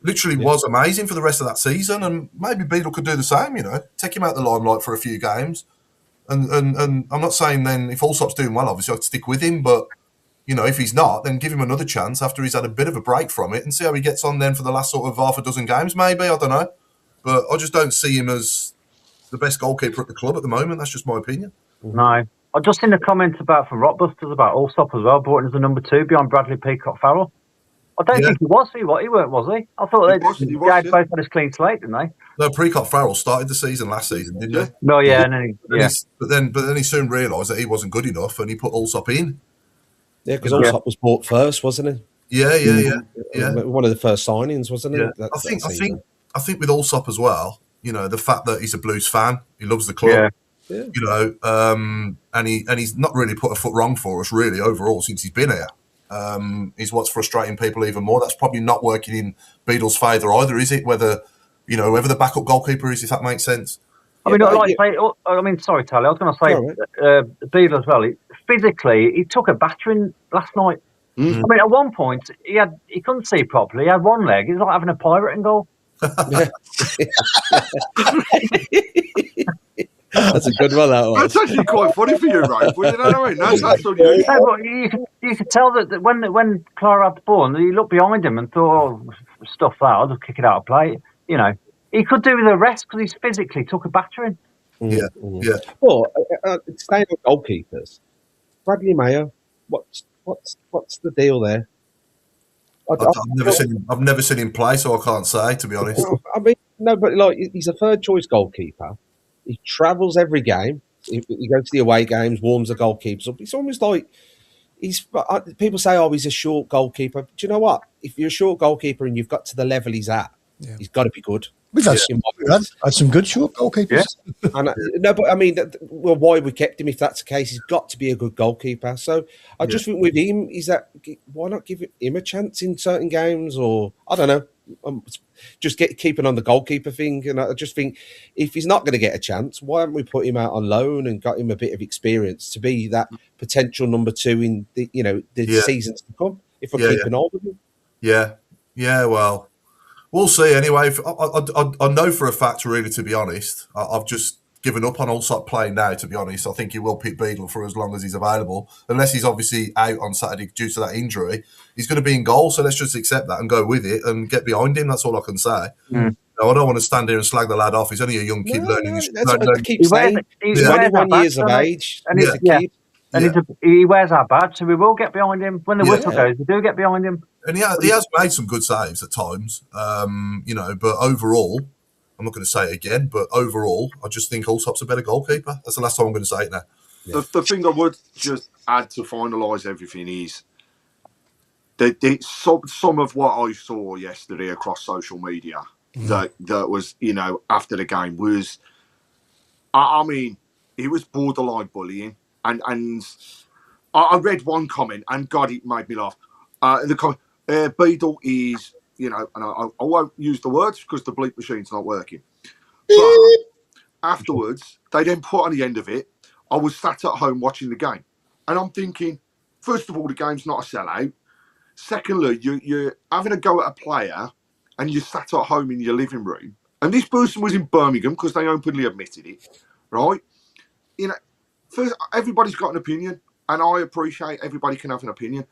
Literally was amazing for the rest of that season, and maybe Beadle could do the same. Take him out the limelight for a few games, and I'm not saying then if Allsop's doing well, obviously I'd stick with him, but if he's not, then give him another chance after he's had a bit of a break from it and see how he gets on then for the last sort of half a dozen games, maybe. I don't know, but I just don't see him as the best goalkeeper at the club at the moment. That's just my opinion. No, I just seen a comment from Rockbusters about Allsop as well, brought in as the number 2 behind Bradley Peacock Farrell. I don't think he was. He weren't, was he? I thought they both had a clean slate, didn't they? No, Peacock Farrell started the season last season, didn't he? No, yeah, But then he soon realised that he wasn't good enough, and he put Allsop in. Yeah, because Allsop was bought first, wasn't he? Yeah. One of the first signings, wasn't he? Yeah. I think with Allsop as well. The fact that he's a Blues fan, he loves the club. Yeah. And he's not really put a foot wrong for us really overall since he's been here. Is what's frustrating people even more. That's probably not working in Beadle's favour either, is it? Whether whoever the backup goalkeeper is, if that makes sense. Sorry, Tally. I was going to say Beadle as well. physically, he took a battering last night. I mean, at one point, he couldn't see properly. He had one leg. It was like having a pirate in goal. That's a good one, that one. That's actually quite funny for you, right? But you know what I mean? That's unusual. No, but you could tell that when Clara had the ball, he looked behind him and thought, oh, stuff that, I'll just kick it out of play. You know, he could do the rest because he's physically took a battering. Yeah. Well, staying on goalkeepers, Bradley Mayo, what's the deal there? I've never seen him play, so I can't say, to be honest. I mean, no, but like he's a third choice goalkeeper. He travels every game. He goes to the away games, warms the goalkeepers up. It's almost like people say, "Oh, he's a short goalkeeper." Do you know what? If you're a short goalkeeper and you've got to the level he's at, he's got to be good. We've had some good short goalkeepers. Yeah. And no, but I mean, well, why we kept him if that's the case? He's got to be a good goalkeeper. So I just think with him, why not give him a chance in certain games? Or I don't know, just keeping on the goalkeeper thing. And I just think if he's not going to get a chance, why haven't we put him out on loan and got him a bit of experience to be that potential number 2 in the seasons to come? If we're keeping hold of him, well. We'll see anyway. I know for a fact, really, to be honest, I've just given up on Allsop playing now, to be honest. I think he will pick Beadle for as long as he's available. Unless he's obviously out on Saturday due to that injury. He's going to be in goal, so let's just accept that and go with it and get behind him. That's all I can say. No, I don't want to stand here and slag the lad off. He's only a young kid learning. That's what I keep saying. He's 21 years of age. And he's a kid. And he wears our badge, so we will get behind him. When the whistle goes, we do get behind him. And he has made some good saves at times, but overall, I'm not going to say it again, but overall, I just think Allsop's a better goalkeeper. That's the last time I'm going to say it now. Yeah. The thing I would just add to finalise everything is that some of what I saw yesterday across social media that was, after the game was, I mean, it was borderline bullying. And I read one comment, and God, it made me laugh. The comment, Beadle is, and I won't use the words because the bleep machine's not working. But afterwards, they then put on the end of it, I was sat at home watching the game. And I'm thinking, first of all, the game's not a sellout. Secondly, you're having a go at a player and you sat at home in your living room. And this person was in Birmingham because they openly admitted it, right? First, everybody's got an opinion, and I appreciate everybody can have an opinion.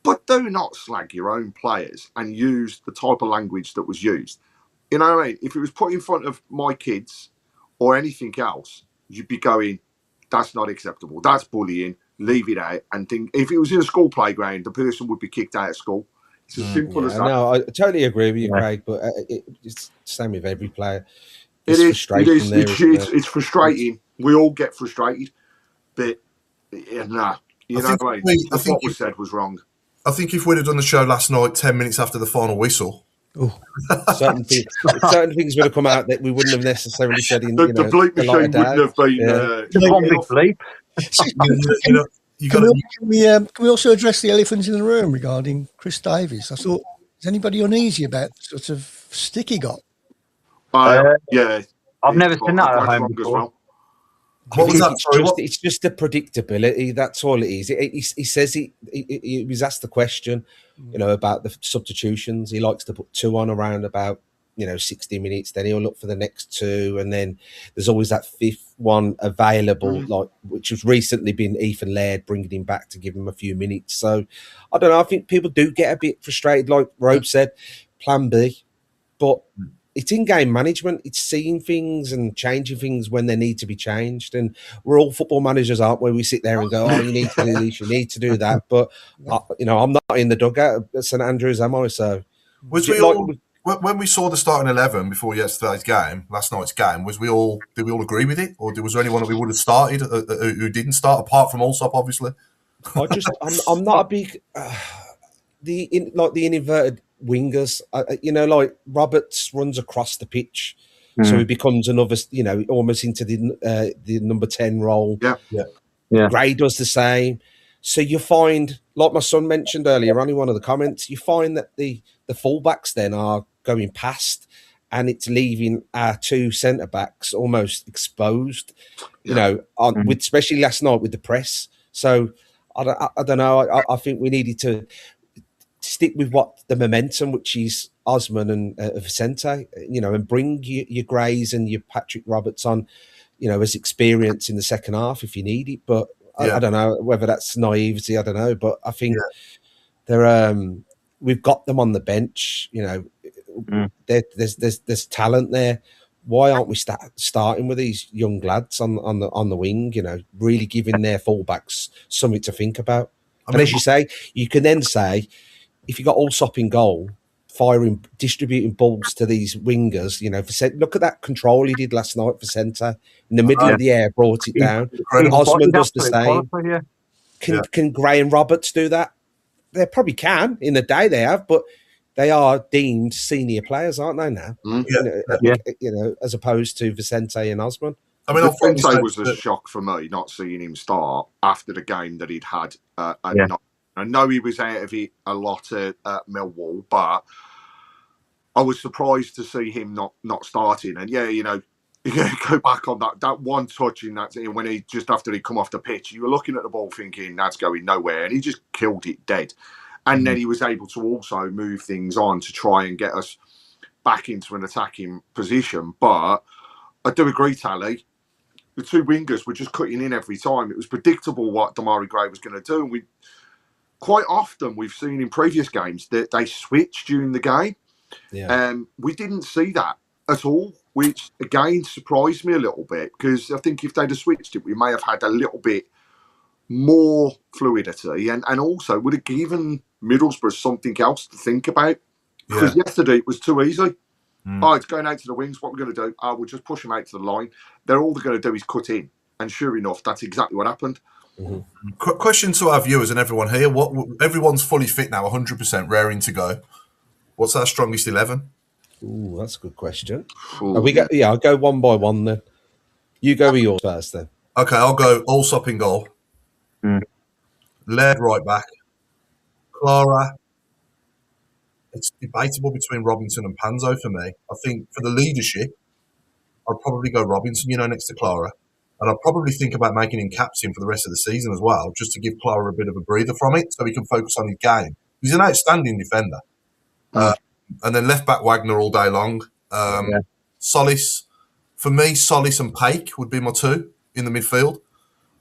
But do not slag your own players and use the type of language that was used. You know what I mean? If it was put in front of my kids or anything else, you'd be going, that's not acceptable. That's bullying. Leave it out. And think if it was in a school playground, the person would be kicked out of school. It's as simple as that. No, I totally agree with you, Craig, but it's the same with every player. It's frustrating. We all get frustrated. But, I think what was said was wrong. I think if we'd have done the show last night, 10 minutes after the final whistle, certain things would have come out that we wouldn't have necessarily said in the bleep machine wouldn't have been. Can we also address the elephant in the room regarding Chris Davies? I thought, is anybody uneasy about the sort of stick he got? Yeah. I've never seen that at home before. Well. It's just the predictability. That's all it is. He says he was asked the question, about the substitutions. He likes to put 2 on around about 60 minutes. Then he'll look for the next 2, and then there's always that 5th one available, which has recently been Ethan Laird bringing him back to give him a few minutes. So I don't know. I think people do get a bit frustrated, like Robe said, Plan B, but. It's in-game management. It's seeing things and changing things when they need to be changed. And we're all football managers, aren't we? We sit there and go, oh, you need to do this, you need to do that. But, I'm not in the dugout at St Andrews, am I? So, when we saw the starting 11 before last night's game, did we all agree with it? Or was there anyone that we would have started who didn't start, apart from Allsop, obviously? I'm not a big... the inverted wingers, like Roberts runs across the pitch, so he becomes another, almost into the number 10 role. Yeah. Gray does the same. So you find, like my son mentioned earlier on in one of the comments, you find that the fullbacks then are going past, and it's leaving our 2 centre backs almost exposed. With especially last night with the press. So I don't know. I think we needed to stick with what the momentum, which is Osman and Vicente, and bring your Grays and your Patrick Roberts on, as experience in the second half if you need it. But I don't know whether that's naivety. I don't know, but I think they're we've got them on the bench. There's talent there. Why aren't we starting with these young lads on the wing? Really giving their fullbacks something to think about. And as you say, you can then say, if you got Allsop in goal, distributing balls to these wingers, look at that control he did last night for centre in the middle of the air, brought it down. Osman does the same. Can Gray and Roberts do that? They probably can in the day they have, but they are deemed senior players, aren't they now? As opposed to Vicente and Osman. I mean, Vicente was a shock for me not seeing him start after the game that he'd had. I know he was out of it a lot at Millwall, but I was surprised to see him not starting. And go back on that one touch in that when he just after he come off the pitch, you were looking at the ball thinking that's going nowhere, and he just killed it dead. And then he was able to also move things on to try and get us back into an attacking position. But I do agree, Tally. The two wingers were just cutting in every time. It was predictable what Damari Gray was going to do. And quite often we've seen in previous games that they switch during the game. We didn't see that at all, which again surprised me a little bit, because I think if they'd have switched it, we may have had a little bit more fluidity and also would have given Middlesbrough something else to think about. Because yesterday it was too easy. It's going out to the wings. What we're going to do? We'll just push them out to the line. They're all they're going to do is cut in. And sure enough, that's exactly what happened. Question to our viewers and everyone here: everyone's fully fit now, 100%, raring to go. What's our strongest 11? Ooh, that's a good question. I'll go one by one then. You go with yours first then. Okay, I'll go Allsop in goal. Laird right back. Clara. It's debatable between Robinson and Panzo for me. I think for the leadership, I'd probably go Robinson, next to Clara. And I'd probably think about making him captain for the rest of the season as well, just to give Clara a bit of a breather from it so he can focus on his game. He's an outstanding defender. And then left back Wagner all day long. Solis, for me, Solis and Paik would be my two in the midfield.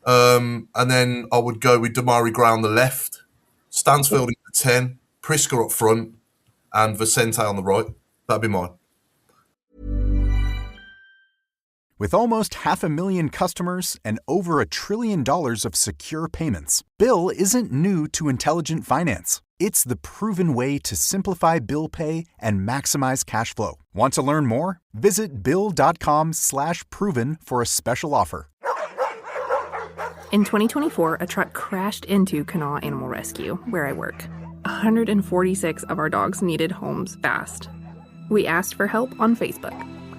And then I would go with Damari Gray on the left, Stansfield in the 10, Priska up front, and Vicente on the right. That'd be mine. With almost 500,000 customers and over $1 trillion of secure payments, Bill isn't new to intelligent finance. It's the proven way to simplify bill pay and maximize cash flow. Want to learn more? Visit Bill.com/proven for a special offer. In 2024, a truck crashed into Kanawha Animal Rescue, where I work. 146 of our dogs needed homes fast. We asked for help on Facebook.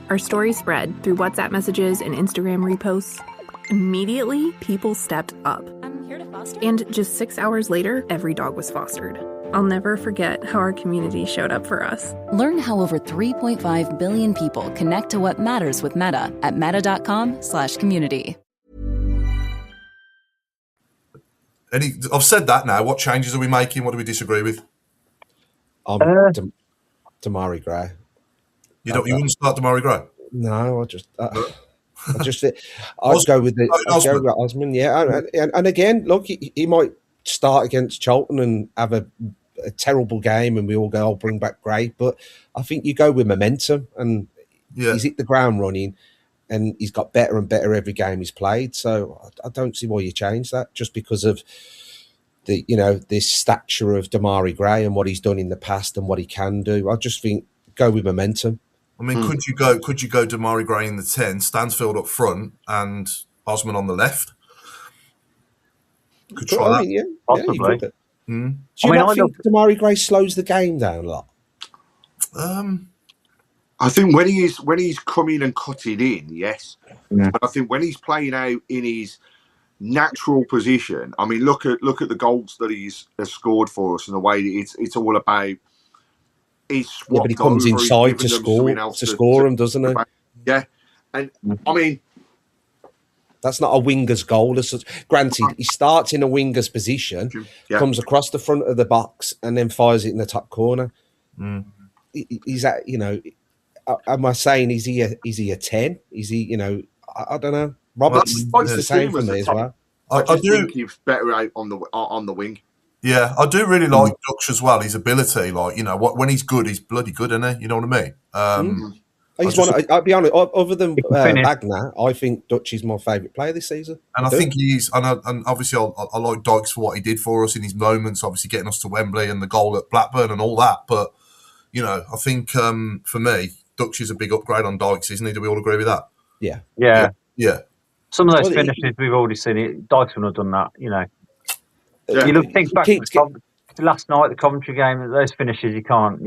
Our story spread through WhatsApp messages and Instagram reposts. Immediately, people stepped up. I'm here to foster. And just 6 hours later, every dog was fostered. I'll never forget how our community showed up for us. Learn how over 3.5 billion people connect to what matters with Meta at meta.com/community. I've said that now. What changes are we making? What do we disagree with? Damari Gray. You wouldn't start Damari Gray? No, I'll go with Osman. Yeah, and again, look, he might start against Charlton and have a terrible game, and we all go, "I'll bring back Gray." But I think you go with momentum, and he's hit the ground running, and he's got better and better every game he's played. So I don't see why you change that just because of the this stature of Damari Gray and what he's done in the past and what he can do. I just think go with momentum. I mean, could you go Damari Gray in the 10, Stansfield up front, and Osman on the left? Could try that. Yeah, possibly. You could. Do you not think Damari Gray slows the game down a lot? I think when he's coming and cutting in, yes. Yeah. But I think when he's playing out in his natural position, I mean, look at the goals that has scored for us and the way that it's all about. But he comes inside to score them, doesn't he? Yeah, and I mean, That's not a winger's goal. Granted, he starts in a winger's position, comes across the front of the box, and then fires it in the top corner. Is that, am I saying is he a 10? Is he, I don't know. Roberts is the same for me as well. I think he's better out on the wing. Yeah, I do really like Dutch as well. His ability, when he's good, he's bloody good, isn't he? You know what I mean? I'll be honest. Other than Wagner, I think Dutch is my favourite player this season. And I think he is. And obviously, I like Dykes for what he did for us in his moments. Obviously, getting us to Wembley and the goal at Blackburn and all that. But I think for me, Dutch is a big upgrade on Dykes, isn't he? Do we all agree with that? Yeah. Some of those Well, finishes we've already seen. Dykes wouldn't have done that. Yeah. You think back to last night, the Coventry game. Those finishes you can't,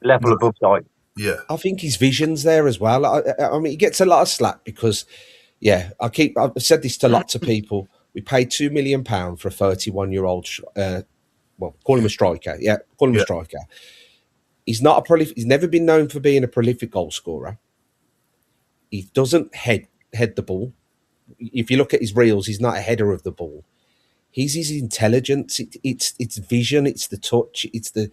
level above Dykes. Yeah, I think his vision's there as well. I mean, he gets a lot of slack because, I've said this to lots of people. We paid £2 million for a 31-year-old. Call him a striker. Yeah, call him a striker. He's not a prolific. He's never been known for being a prolific goal scorer. He doesn't head the ball. If you look at his reels, he's not a header of the ball. He's his intelligence. It's vision. It's the touch. It's the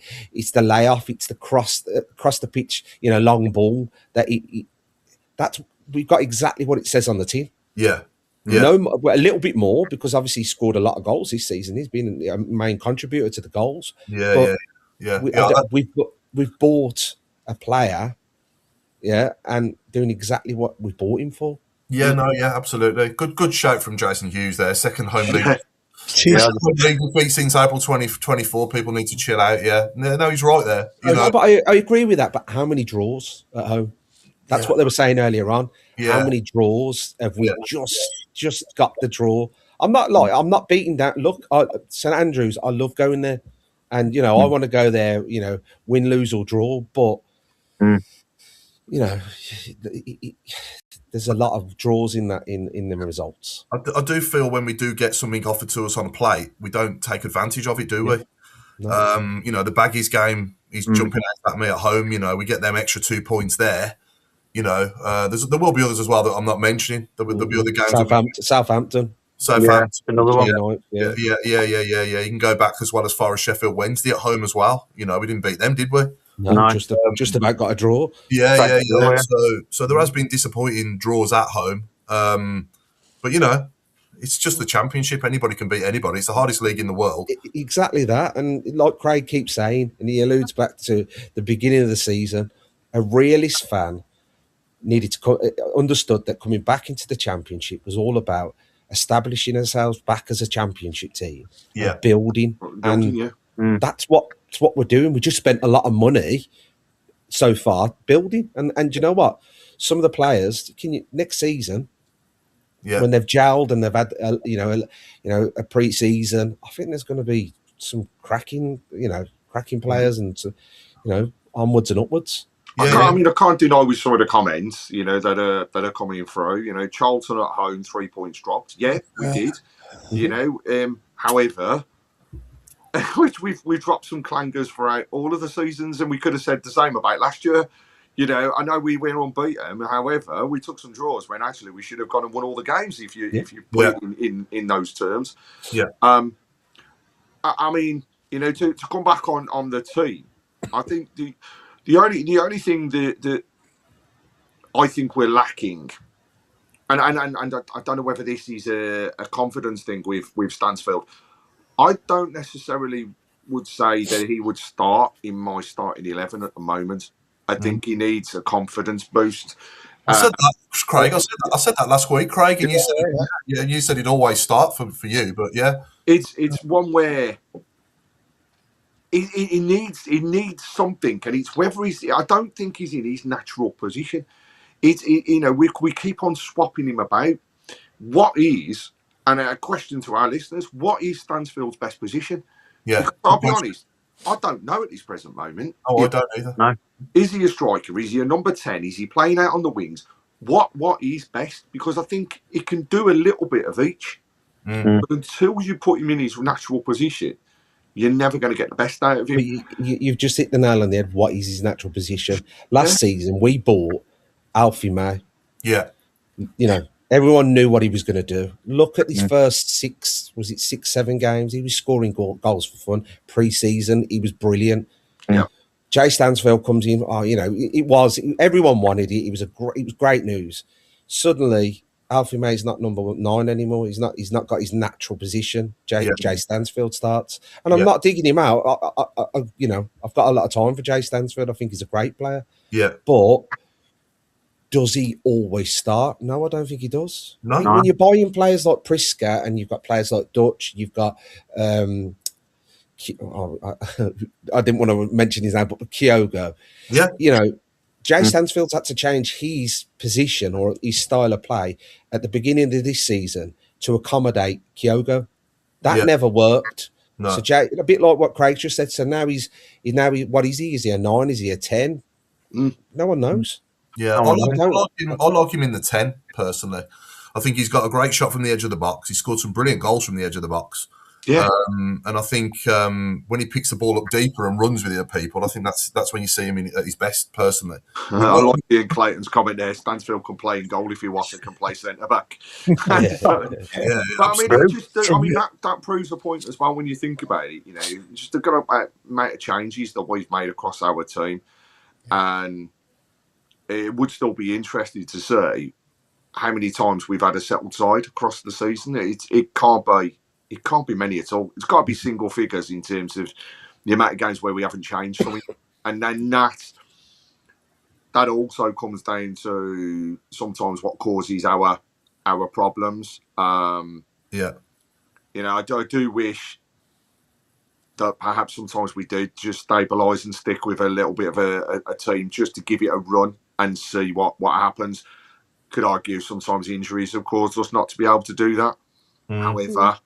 layoff. It's the cross the pitch. Long ball. We've got exactly what it says on the tin. Yeah. No, a little bit more because obviously he scored a lot of goals this season. He's been a main contributor to the goals. Yeah. We've bought a player, and doing exactly what we bought him for. Yeah, absolutely. Good shout from Jason Hughes there. Second home league. League defeat since April 2024. People need to chill out. Yeah, no, he's right there. But I agree with that. But how many draws at home? That's what they were saying earlier on. Yeah. How many draws have we just got the draw? I'm not beating down. Look, St Andrews. I love going there, and I want to go there. Win, lose or draw. But there's a lot of draws in that in the results. I do feel when we do get something offered to us on a plate, we don't take advantage of it, do we? No. The Baggies game, he's jumping out at me at home. We get them extra 2 points there. There will be others as well that I'm not mentioning. There'll be other games. Southampton. Another one. Yeah. You can go back as far as Sheffield Wednesday at home as well. We didn't beat them, did we? No, just about got a draw. Yeah. So there has been disappointing draws at home. But it's just the Championship. Anybody can beat anybody. It's the hardest league in the world. Exactly that. And like Craig keeps saying, and he alludes back to the beginning of the season, a realist fan needed to understood that coming back into the Championship was all about establishing ourselves back as a Championship team, and building. That's what we're doing. We just spent a lot of money so far building, and you know what? Some of the players, next season, when they've gelled and they've had a pre-season, I think there's going to be some cracking players, and onwards and upwards. I can't deny with some of the comments, that are coming through. Charlton at home, 3 points dropped. Yeah, we did. However, we've dropped some clangers throughout all of the seasons, and we could have said the same about last year. I know we went unbeaten. However, we took some draws when actually we should have gone and won all the games if you put it in those terms. Yeah. I mean, to come back on the team, I think the only thing that I think we're lacking, and I don't know whether this is a confidence thing with Stansfield. I don't necessarily would say that he would start in my starting 11 at the moment. I think he needs a confidence boost. I said that, Craig. I said that last week, Craig, and you said he'd always start for you, but it's one where he needs something, and it's whether I don't think he's in his natural position. We keep on swapping him about. What is, and a question to our listeners, what is Stansfield's best position? Yeah, because I'll be honest, I don't know at this present moment. I don't either. No. Is he a striker? Is he a number 10? Is he playing out on the wings? What is best? Because I think he can do a little bit of each. But until you put him in his natural position, you're never going to get the best out of him. You've just hit the nail on the head. What is his natural position? Last season, we bought Alfie May. Yeah. Everyone knew what he was going to do. Look at his first 7 games? He was scoring goals for fun. Pre-season, he was brilliant. Yeah. Jay Stansfield comes in. Everyone wanted it. It was great news. Suddenly, Alfie May's not number 9 anymore. He's not got his natural position. Jay Stansfield starts, and I'm not digging him out. I've got a lot of time for Jay Stansfield. I think he's a great player. Yeah, but does he always start? No, I don't think he does. No. When you're buying players like Priska and you've got players like Dutch, you've got I didn't want to mention his name, but Kyogo. Yeah. Jay Stansfield's had to change his position or his style of play at the beginning of this season to accommodate Kyogo. That never worked. No. So Jay, a bit like what Craig just said. So now he's what is he? Is he a 9? Is he a 10? No one knows. Yeah, I like him in the 10, personally. I think he's got a great shot from the edge of the box. He scored some brilliant goals from the edge of the box. Yeah. And I think when he picks the ball up deeper and runs with the other people, I think that's when you see him at his best, personally. I like Ian Clayton's comment there. Stansfield can play in goal if he wants to, can play centre-back. That proves the point as well when you think about it. Just the good amount of changes that we've made across our team. And it would still be interesting to see how many times we've had a settled side across the season. It can't be many at all. It's got to be single figures in terms of the amount of games where we haven't changed from it. And then that also comes down to sometimes what causes our problems. I do wish that perhaps sometimes we do just stabilise and stick with a little bit of a team just to give it a run and see what happens. Could argue sometimes injuries have caused us not to be able to do that. However,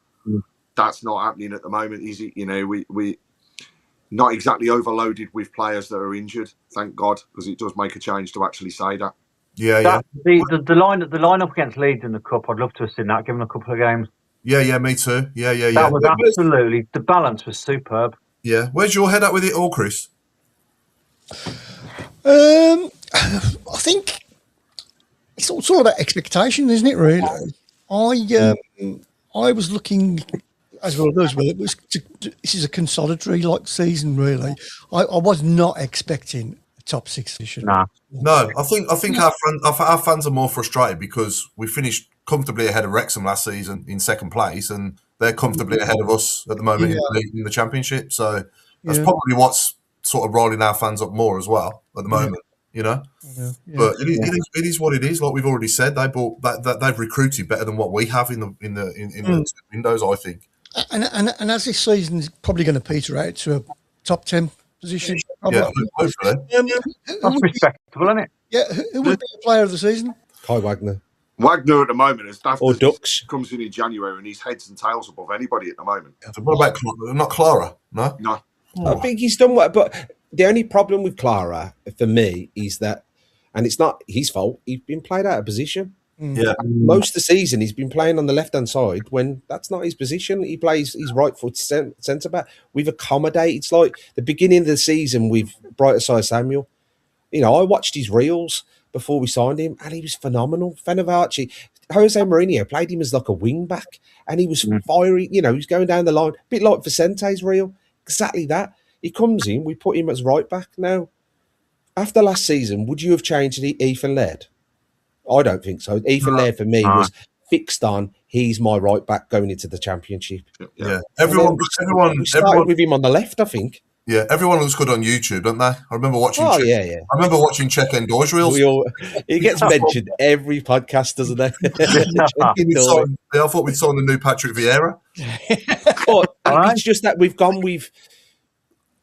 that's not happening at the moment, is it? We not exactly overloaded with players that are injured, thank God, because it does make a change to actually say that. The line up against Leeds in the cup, I'd love to have seen that, given a couple of games. Yeah, me too. Yeah. That was absolutely, the balance was superb. Yeah. Where's your head at with it all, Chris? I think it's all about expectation, isn't it, really? I was looking, as well as this is a consolidatory season, really. I was not expecting a top 6 position. No, I think our fans are more frustrated because we finished comfortably ahead of Wrexham last season in second place, and they're comfortably ahead of us at the moment in the Championship. So that's probably what's sort of rolling our fans up more as well at the moment. But it is what it is. Like we've already said, they've recruited better than what we have in the windows, I think. And as this season is probably going to peter out to a top 10 position, hopefully. That's respectable, isn't it? Yeah, who would be the player of the season? Kai Wagner. Wagner at the moment is or Dux comes in January and he's heads and tails above anybody at the moment. What about not Clara? No. I think he's done well, but the only problem with Clara for me is that, and it's not his fault, he's been played out of position. Yeah, most of the season he's been playing on the left-hand side when that's not his position. He plays his right foot centre back. We've accommodated. It's like the beginning of the season with Brighter Samuel. I watched his reels before we signed him, and he was phenomenal. Fenerbahce, Jose Mourinho played him as like a wing back, and he was fiery. He was going down the line, a bit like Vicente's reel. Exactly that. He comes in, we put him as right back. Now, after last season, would you have changed Ethan Laird? I don't think so. Ethan Laird for me was fixed on. He's my right back going into the Championship. Yeah, everyone started with him on the left, I think. Yeah, everyone looks good on YouTube, don't they? I remember watching. I remember watching Czech Endors reels. He gets mentioned every podcast, doesn't he? I thought we'd signed the new Patrick Vieira. But it's just that we've gone with.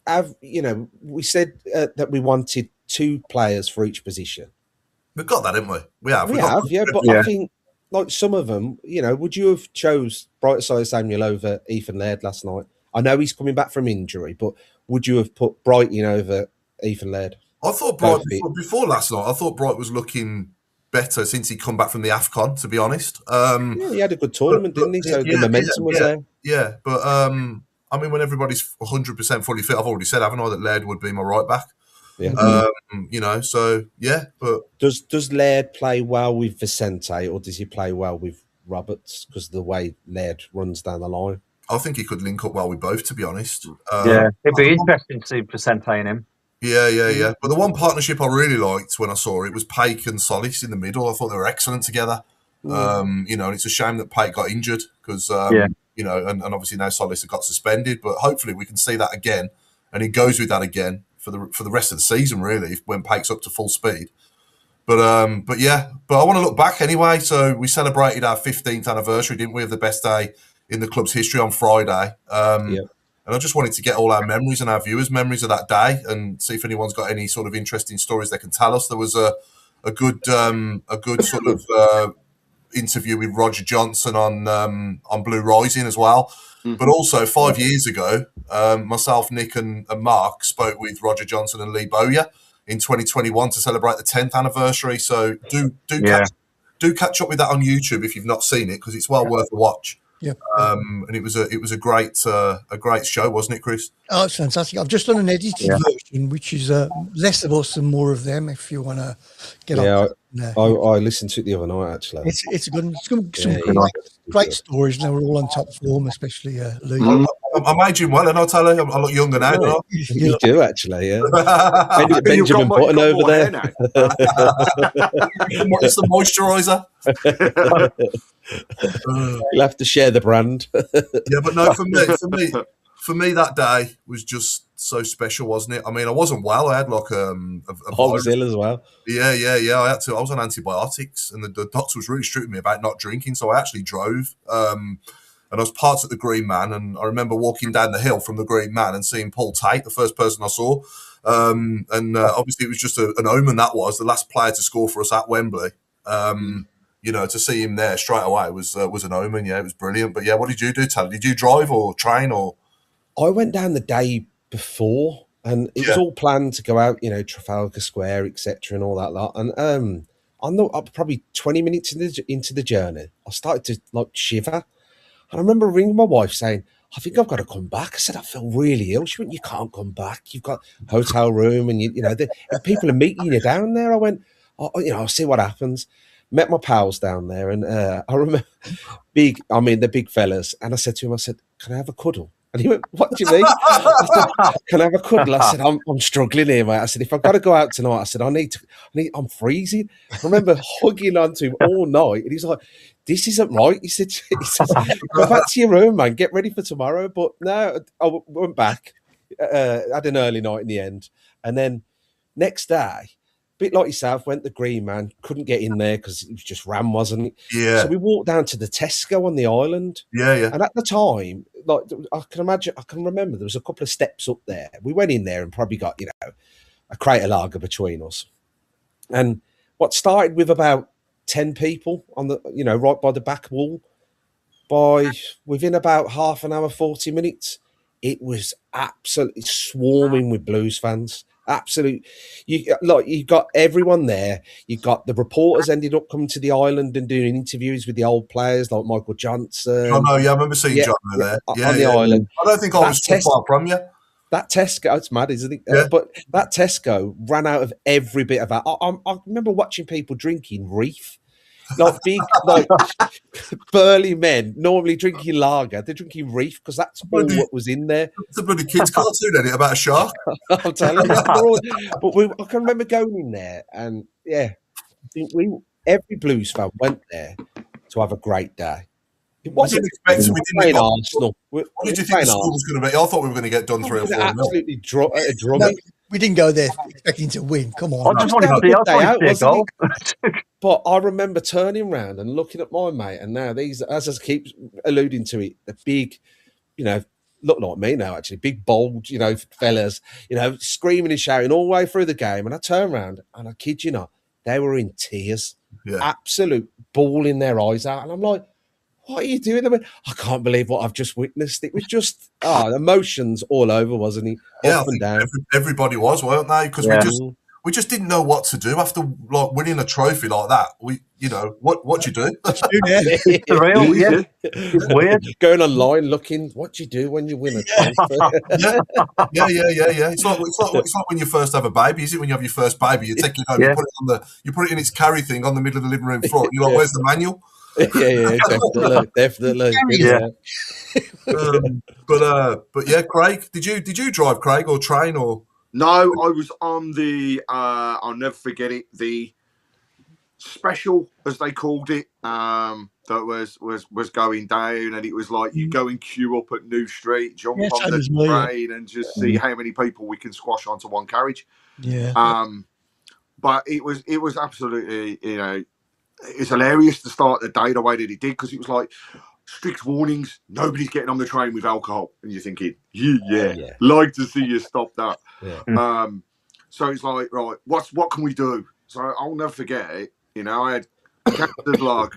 We said that we wanted 2 players for each position. We've got that, haven't we? We have. I think like some of them, would you have chose Brighter Samuel over Ethan Laird last night? I know he's coming back from injury, but would you have put Bright in over Ethan Laird? I thought Bright before last night. I thought Bright was looking better since he'd come back from the AFCON. To be honest, he had a good tournament, didn't he? So the momentum was there. Yeah, but when everybody's 100% fully fit, I've already said, haven't I, that Laird would be my right back. You know, so yeah. But does Laird play well with Vicente, or does he play well with Roberts? Because the way Laird runs down the line, I think he could link up well with both, to be honest. It'd be interesting to see Vicente in him. Yeah. But the one partnership I really liked when I saw it was Paik and Solis in the middle. I thought they were excellent together. You know, and it's a shame that Paik got injured because, you know, and obviously now Solis got suspended. But hopefully we can see that again, and he goes with that again for the rest of the season, really, when Paik's up to full speed. But I want to look back anyway. So we celebrated our 15th anniversary, didn't we, of the best day in the club's history on Friday. And I just wanted to get all our memories and our viewers' memories of that day and see if anyone's got any sort of interesting stories they can tell us. There was a good sort of interview with Roger Johnson on Blue Rising as well. But also 5 years ago, myself, Nick, and Mark spoke with Roger Johnson and Lee Bowyer in 2021 to celebrate the 10th anniversary. So do catch up with that on YouTube if you've not seen it, because it's well worth a watch. Yeah. And it was a great show, wasn't it, Chris? Oh, it's fantastic. I've just done an edited version, which is less of us and more of them. If you want to get on. I listened to it the other night, actually. It's a good. Some great stories. Now we're all on top form, especially Lee. I'm aging well, and I'll tell you, I look younger now. Don't I? You do, actually, yeah. Benjamin Button over there. It's the moisturiser. You'll have to share the brand. Yeah, but no, for me, that day was just so special, wasn't it? I mean, I wasn't well. I had like a I was ill as well. Yeah. I was on antibiotics, and the doctor was really strict with me about not drinking. So I actually drove, and I was parked at the Green Man, and I remember walking down the hill from the Green Man and seeing Paul Tate, the first person I saw. Obviously, it was just an omen. That was the last player to score for us at Wembley. You know, to see him there straight away was an omen. Yeah, it was brilliant. But yeah, what did you do, Tally? Did you drive or train or? I went down the day before, and it was all planned to go out, you know, Trafalgar Square, etc., and all that lot. And I'm not probably 20 minutes into the journey, I started to like shiver, and I remember ringing my wife saying, "I think I've got to come back." I said, "I feel really ill." She went, "You can't come back. You've got a hotel room, and you know, and people are meeting you down there." I went, "You know, I'll see what happens." Met my pals down there, and I remember the big fellas, and I said to him, I said, "Can I have a cuddle?" And he went, "What do you mean?" I said, "Can I have a cuddle?" I said, I'm struggling here, mate. I said, "If I've got to go out tonight," I said, I'm freezing. I remember hugging onto him all night, and he's like, "This isn't right." He says, "Go back to your room, man. Get ready for tomorrow." But no, I went back, had an early night in the end. And then next day, bit like yourself, went the Green Man, couldn't get in there because it was just ram, wasn't it? Yeah. So we walked down to the Tesco on the island. Yeah. And at the time, like I can remember there was a couple of steps up there. We went in there and probably got, you know, a crate of lager between us. And what started with about 10 people on the, you know, right by the back wall, within about half an hour, 40 minutes, it was absolutely swarming with Blues fans. Absolute, you got everyone there. You got the reporters ended up coming to the island and doing interviews with the old players like Michael Johnson. Oh no, I remember seeing John there. On the island. I don't think I was too far from you. That Tesco, it's mad, isn't it? Yeah. But that Tesco ran out of every bit of that. I remember watching people drinking Reef. Like big, like burly men normally drinking lager. They're drinking Reef because that's all what was in there. It's a bloody kids' cartoon, isn't it, about a shark? I'm telling you. I can remember going in there, and yeah, every Blues fan went there to have a great day. It wasn't expecting we didn't Arsenal. What did you think the score was going to be? I thought we were going to get done 3 or 4. Absolutely drumming. No, we didn't go there expecting to win. Come on. I just wanted to see a goal. But I remember turning around and looking at my mate, and now these, as I keep alluding to it, the big, you know, look like me now, actually, big, bold, you know, fellas, you know, screaming and shouting all the way through the game. And I turned around, and I kid you not, they were in tears, absolute bawling their eyes out. And I'm like, "What are you doing?" I went, "I can't believe what I've just witnessed." It was just emotions all over, wasn't it? Yeah, up and down. Everybody was, weren't they? Because we just didn't know what to do after like winning a trophy like that. We, what do you do? It's surreal, yeah. It's weird. Going online looking, what do you do when you win a trophy? Yeah. It's like when you first have a baby, is it? When you have your first baby, you take it home, you put it in its carry thing on the middle of the living room floor. You're like, where's the manual? Yeah, definitely. Yeah. But yeah, Craig, did you drive, Craig, or train or? No, I was on the. I'll never forget it. The special, as they called it, that was going down, and it was like you go and queue up at New Street, jump on the train, and just see how many people we can squash onto one carriage. Yeah. But it was absolutely, it's hilarious to start the day the way that it did, because it was like strict warnings, nobody's getting on the train with alcohol, and you're thinking, like to see you stop that. So it's like, right, what can we do? So I'll never forget it. I had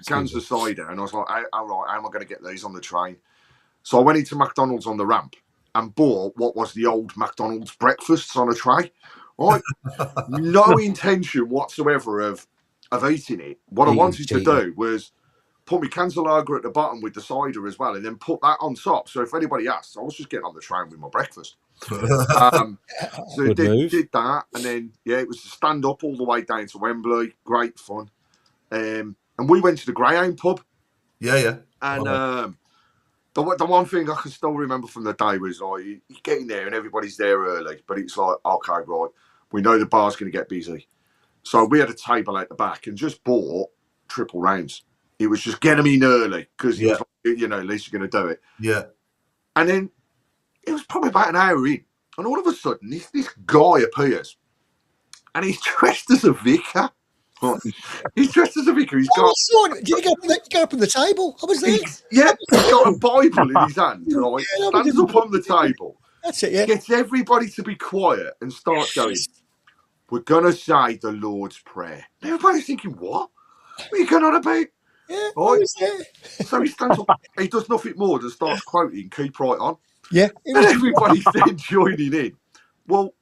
cans of cider, and I was like, all right, how am I going to get these on the train? So I went into McDonald's on the ramp and bought what was the old McDonald's breakfasts on a tray. Right, no intention whatsoever of eating it. What I wanted to do was put my cans of lager at the bottom with the cider as well, and then put that on top. So if anybody asks, I was just getting on the train with my breakfast. So did that, and then it was to stand up all the way down to Wembley. Great fun. And we went to the Greyhound pub. Yeah. And the one thing I can still remember from the day was like you get in there and everybody's there early, but it's like, okay, right, we know the bar's going to get busy. So we had a table at the back and just bought triple rounds. It was just get them in early because it was like, at least you're going to do it. Yeah. And then it was probably about an hour in, and all of a sudden this guy appears, and he's dressed as a vicar. He's dressed as a vicar. He's got. Did he go up on the table? I was there. He's got a Bible in his hand. Right, stands up on the table. That's it. Yeah. Gets everybody to be quiet and starts going, "We're gonna say the Lord's Prayer." And everybody's thinking, "What? What are you going on about?" Yeah. Right? So he stands up. He does nothing more than starts quoting, "Keep right on." Yeah. And everybody's then joining in. Well,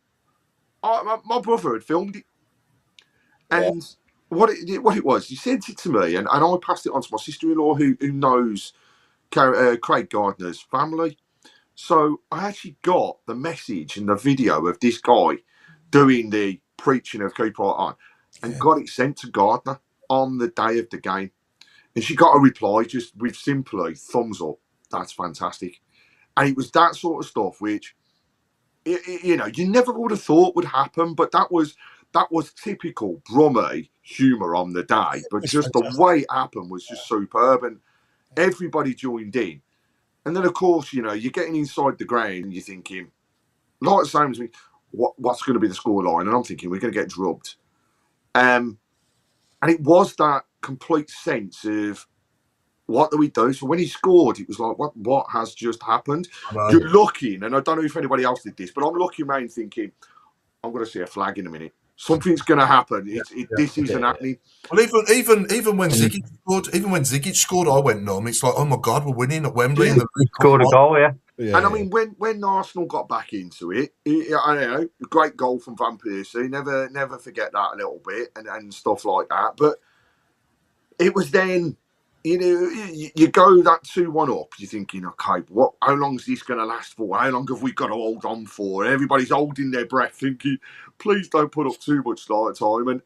my brother had filmed it, and what it was, he sent it to me, and I passed it on to my sister-in-law who knows Craig Gardner's family. So I actually got the message and the video of this guy doing the preaching of Keep Right On, and got it sent to Gardner on the day of the game. And she got a reply just with simply thumbs up. That's fantastic. And it was that sort of stuff which, you never would have thought would happen, but that was typical Brummie humour on the day. But just the way it happened was just superb, and everybody joined in. And then, of course, you're getting inside the ground and you're thinking, like the same as me, what's going to be the scoreline? And I'm thinking, we're going to get drubbed. And it was that complete sense of, what do we do? So when he scored, it was like, what has just happened? You're looking, and I don't know if anybody else did this, but I'm looking around thinking, I'm going to see a flag in a minute. Something's going to happen. This isn't happening. Well, even when Zigic scored, I went numb. It's like, oh my God, we're winning at Wembley. And scored a goal, And I mean, when Arsenal got back into it, I know, great goal from Van Persie. Never forget that a little bit and stuff like that. But it was then, you go that 2-1 up, you're thinking, okay, how long is this going to last for? How long have we got to hold on for? And everybody's holding their breath thinking, please don't put up too much time. And,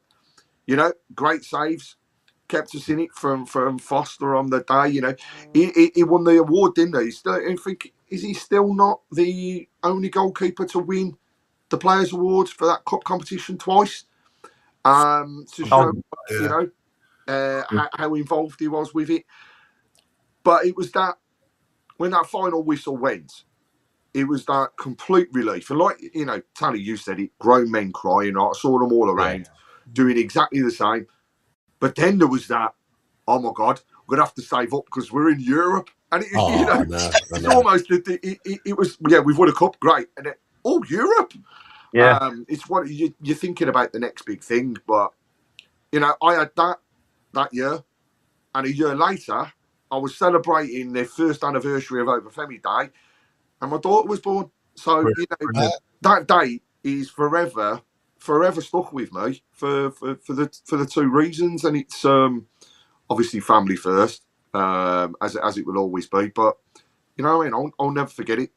great saves, kept us in it from Foster on the day. He won the award, didn't he? Is he still not the only goalkeeper to win the Players' Awards for that cup competition twice? To show, how involved he was with it. But it was that, when that final whistle went, it was that complete relief. And like, Tally, you said it, grown men crying. I saw them all around doing exactly the same. But then there was that, oh my God, we're going to have to save up because we're in Europe. And it's almost, it was, we've won a cup, great. And then, Europe? Yeah. It's what you're thinking about the next big thing. But, I had that year, and a year later, I was celebrating their first anniversary of Overfemi Day, and my daughter was born. So, that date is forever forever stuck with me for the two reasons, and it's obviously family first, as it will always be. But you know what I mean? I'll never forget it.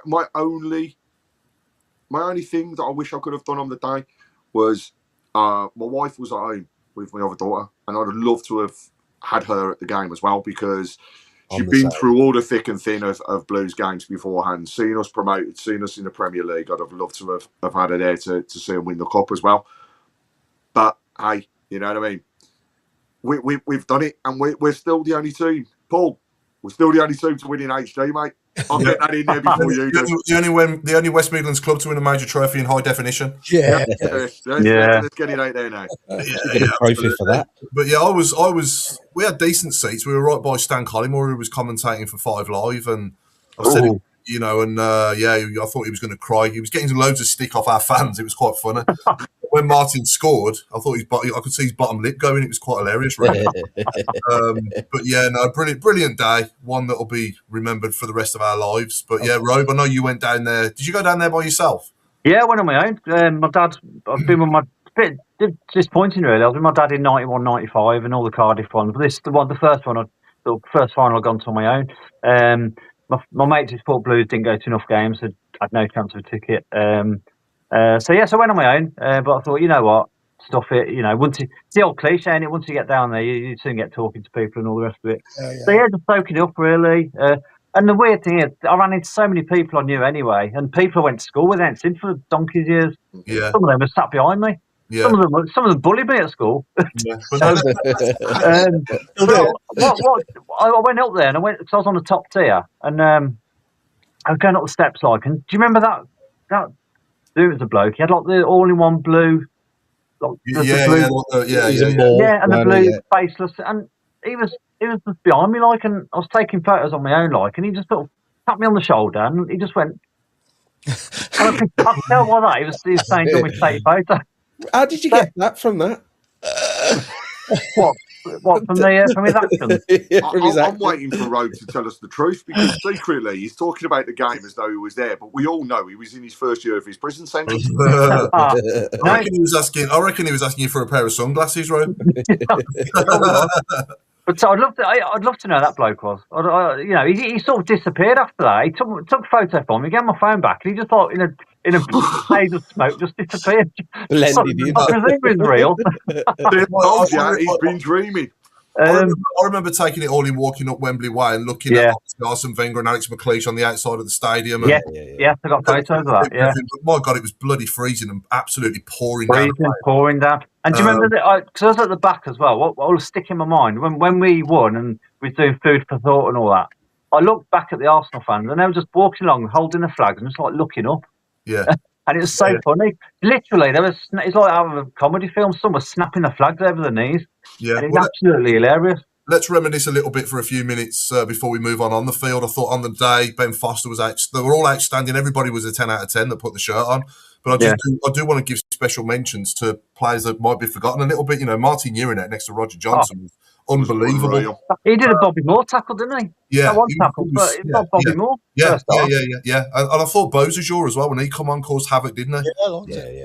My only thing that I wish I could have done on the day was my wife was at home with my other daughter, and I'd have loved to have had her at the game as well, because she'd been through all the thick and thin of Blues games beforehand, seen us promoted, seen us in the Premier League. I'd have loved to have had her there to see them win the cup as well. But hey, you know what I mean? We've done it, and we're still the only team. Paul, we're still the only team to win in HD, mate. I'll get that in there before you do. The only West Midlands club to win a major trophy in high definition. Yeah. Let's get it out there now. Get a trophy for that. But yeah, we had decent seats. We were right by Stan Collymore, who was commentating for 5 Live, and I said, you know, and I thought he was going to cry. He was getting loads of stick off our fans. It was quite funny. When Martin scored, I thought I could see his bottom lip going. It was quite hilarious, right? But yeah, no, brilliant day. One that will be remembered for the rest of our lives. But yeah, Robe, I know you went down there. Did you go down there by yourself? Yeah, I went on my own. My dad, I've been with my, bit disappointing really. I was with my dad in 91, 95 and all the Cardiff ones. But the first final I'd gone to on my own. My mates who support Blues didn't go to enough games, so I had no chance of a ticket. So I went on my own, but I thought, you know what, stuff it. You know, it's the old cliche, and once you get down there, you soon get talking to people and all the rest of it. So just soaking it up really. And the weird thing is, I ran into so many people I knew anyway, and people I went to school with, I hadn't seen for donkey's years. Yeah. Some of them were sat behind me. Yeah. Some of them bullied me at school. Yeah. I went up there and because I was on the top tier, and I was going up the steps and do you remember that? It was a bloke. He had like the all-in-one blue. And the blue faceless, and he was just behind me and I was taking photos on my own and he just sort of tapped me on the shoulder and he just went. I could tell why that he was saying, "Do you want me to take a photo?" How did you get that from that? What from his actions? I'm waiting for Robe to tell us the truth, because secretly he's talking about the game as though he was there, but we all know he was in his first year of his prison sentence. I reckon he was asking you for a pair of sunglasses, Robe. But so I'd love to know who that bloke was. He sort of disappeared after that. He took a photo for me, gave my phone back, and he just thought in a haze of smoke just disappeared. I presume it was real. He's been dreaming. I remember taking it all in, walking up Wembley Way and looking at Arsene Wenger and Alex McLeish on the outside of the stadium. And I got photos of that. Yeah. But my God, it was bloody freezing and absolutely pouring down. And do you remember that? Because I was at the back as well. What was sticking in my mind when we won and we were doing food for thought and all that. I looked back at the Arsenal fans and they were just walking along, holding the flags and just looking up. Yeah. And it was so funny. Literally, it's like out of a comedy film. Someone was snapping the flags over the knees. Yeah, and it's absolutely hilarious. Let's reminisce a little bit for a few minutes before we move on the field. I thought on the day, Ben Foster was they were all outstanding. Everybody was a 10 out of 10 that put the shirt on. But I do want to give special mentions to players that might be forgotten a little bit. You know, Martin Urinet next to Roger Johnson was unbelievable. He did a Bobby Moore tackle, didn't he? Yeah, one tackle, but it was Bobby Moore. Yeah. And I thought Beausejour as well, when he come on, caused havoc, didn't he?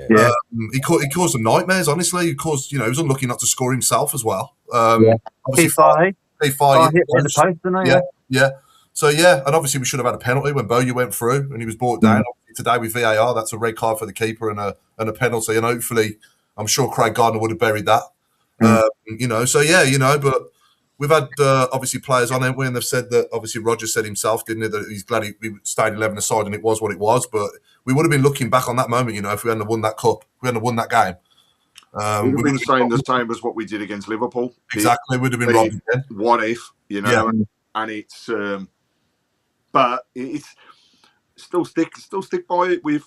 Yeah. He caused some nightmares. Honestly, he was unlucky not to score himself as well. He fired in the post, didn't he? Yeah. So and obviously we should have had a penalty when Bowyer went through and he was brought down. Today with VAR, that's a red card for the keeper and a penalty. And hopefully, I'm sure Craig Gardner would have buried that. But we've had obviously players on, haven't we? And they've said that obviously Roger said himself, didn't he, that he's glad he stayed 11 aside and it was what it was. But we would have been looking back on that moment, if we hadn't won that cup, if we hadn't won that game. We would have been saying the same as what we did against Liverpool. Exactly, we'd have been robbed again. What if, and it's, but it's still stick by it. We've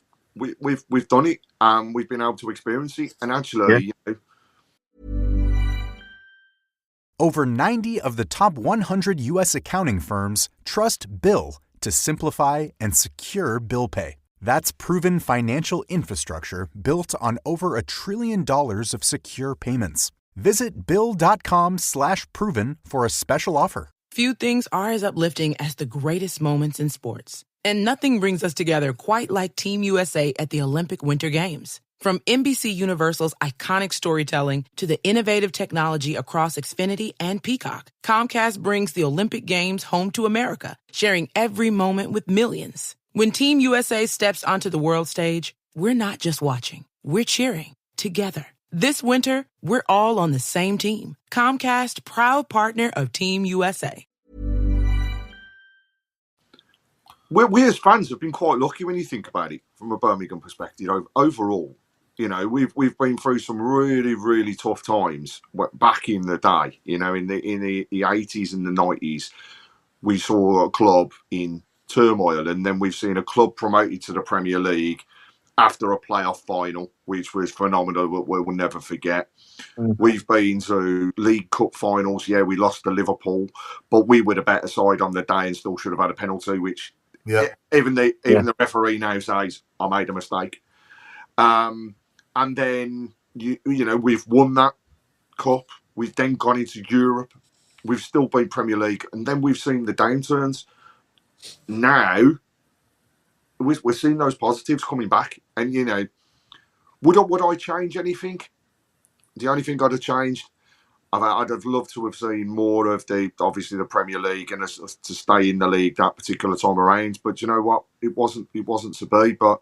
done it, and we've been able to experience it, and actually, Over 90 of the top 100 U.S. accounting firms trust Bill to simplify and secure bill pay. That's proven financial infrastructure built on over $1 trillion of secure payments. Visit Bill.com/proven for a special offer. Few things are as uplifting as the greatest moments in sports. And nothing brings us together quite like Team USA at the Olympic Winter Games. From NBC Universal's iconic storytelling to the innovative technology across Xfinity and Peacock, Comcast brings the Olympic Games home to America, sharing every moment with millions. When Team USA steps onto the world stage, we're not just watching, we're cheering together. This winter, we're all on the same team. Comcast, proud partner of Team USA. We as fans have been quite lucky when you think about it from a Birmingham perspective. Overall, you know, we've been through some really, really tough times back in the day. You know, in the 80s and the 90s, we saw a club in turmoil, and then we've seen a club promoted to the Premier League after a playoff final, which was phenomenal. We'll never forget. We've been to League Cup finals. Yeah, we lost to Liverpool, but we were the better side on the day and still should have had a penalty, which even the referee now says I made a mistake. And then you know, we've won that cup. We've then gone into Europe. We've still been Premier League, and then we've seen the downturns. Now we're seeing those positives coming back, and you know, would I change anything? The only thing I'd have changed, I'd have loved to have seen more of obviously the Premier League and to stay in the league that particular time around. But you know what? It wasn't to be. But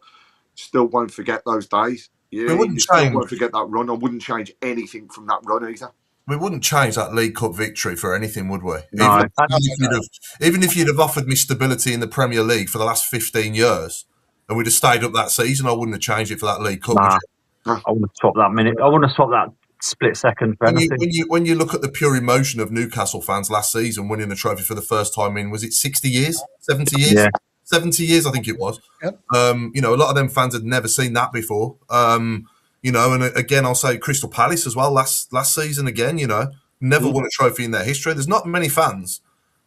still won't forget those days. Yeah, you still won't forget that run. I wouldn't change anything from that run either. We wouldn't change that League Cup victory for anything, would we? No. Even if you'd have offered me stability in the Premier League for the last 15 years and we'd have stayed up that season, I wouldn't have changed it for that League Cup. Nah, I wouldn't have swapped that minute. I wouldn't have swapped that split second for anything. When you look at the pure emotion of Newcastle fans last season, winning the trophy for the first time in, was it 60 years? 70 years? Yeah. 70 years, I think it was. Yep. You know, a lot of them fans had never seen that before. You know, and again, I'll say Crystal Palace as well last season again, you know, never won a trophy in their history. There's not many fans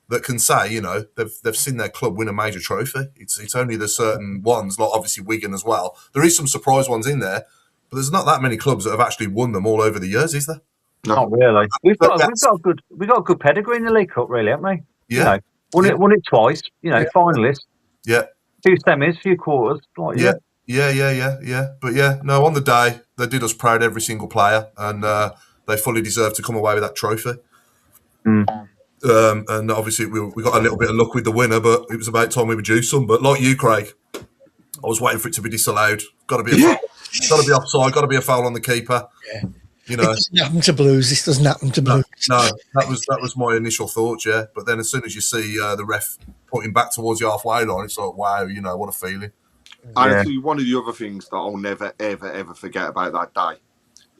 that can say, you know, they've seen their club win a major trophy. It's only the certain ones, like obviously Wigan as well. There is some surprise ones in there, but there's not that many clubs that have actually won them all over the years, is there? No. Not really. We've got a good pedigree in the League Cup, really, haven't we? Yeah. You know, won it twice. You know, finalists. Yeah. Few semis, few quarters. Yeah. But yeah, no, on the day they did us proud, every single player, and they fully deserve to come away with that trophy. And obviously we got a little bit of luck with the winner, but it was about time we reduced some. But like you, Craig, I was waiting for it to be disallowed. Got to be offside. Got to be a foul on the keeper. Yeah. You know, it doesn't happen to Blues. This doesn't happen to Blues. No, that was my initial thought. Yeah, but then as soon as you see the ref putting back towards the halfway line, it's like, wow, you know, what a feeling. And I'll tell you one of the other things that I'll never, ever, ever forget about that day.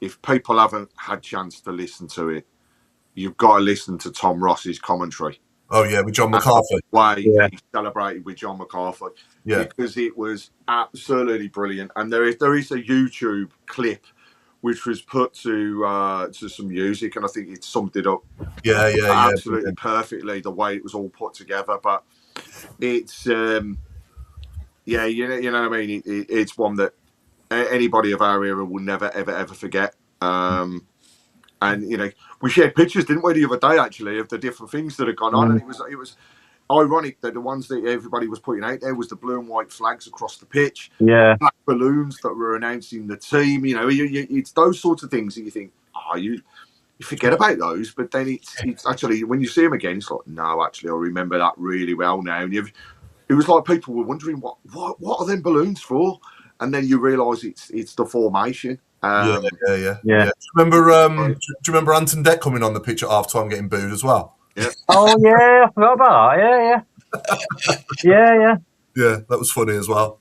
If people haven't had chance to listen to it, you've got to listen to Tom Ross's commentary. Oh, yeah, with John McCarthy. He celebrated with John McCarthy. Yeah. Because it was absolutely brilliant. And there is a YouTube clip which was put to some music, and I think it summed it up absolutely perfectly, the way it was all put together. But it's... you know what I mean? It's one that anybody of our era will never, ever, ever forget. And, you know, we shared pictures, didn't we, the other day, actually, of the different things that had gone on. And it was ironic that the ones that everybody was putting out there was the blue and white flags across the pitch. Yeah. Black balloons that were announcing the team. You know, it's those sorts of things that you think, you forget about those. But then it's actually, when you see them again, it's like, no, actually, I remember that really well now. And it was like people were wondering what are them balloons for, and then you realise it's the formation. Yeah. Do you remember Anton Deck coming on the pitch at half time getting booed as well? Yeah. Oh yeah, I forgot about that. Yeah. Yeah, that was funny as well.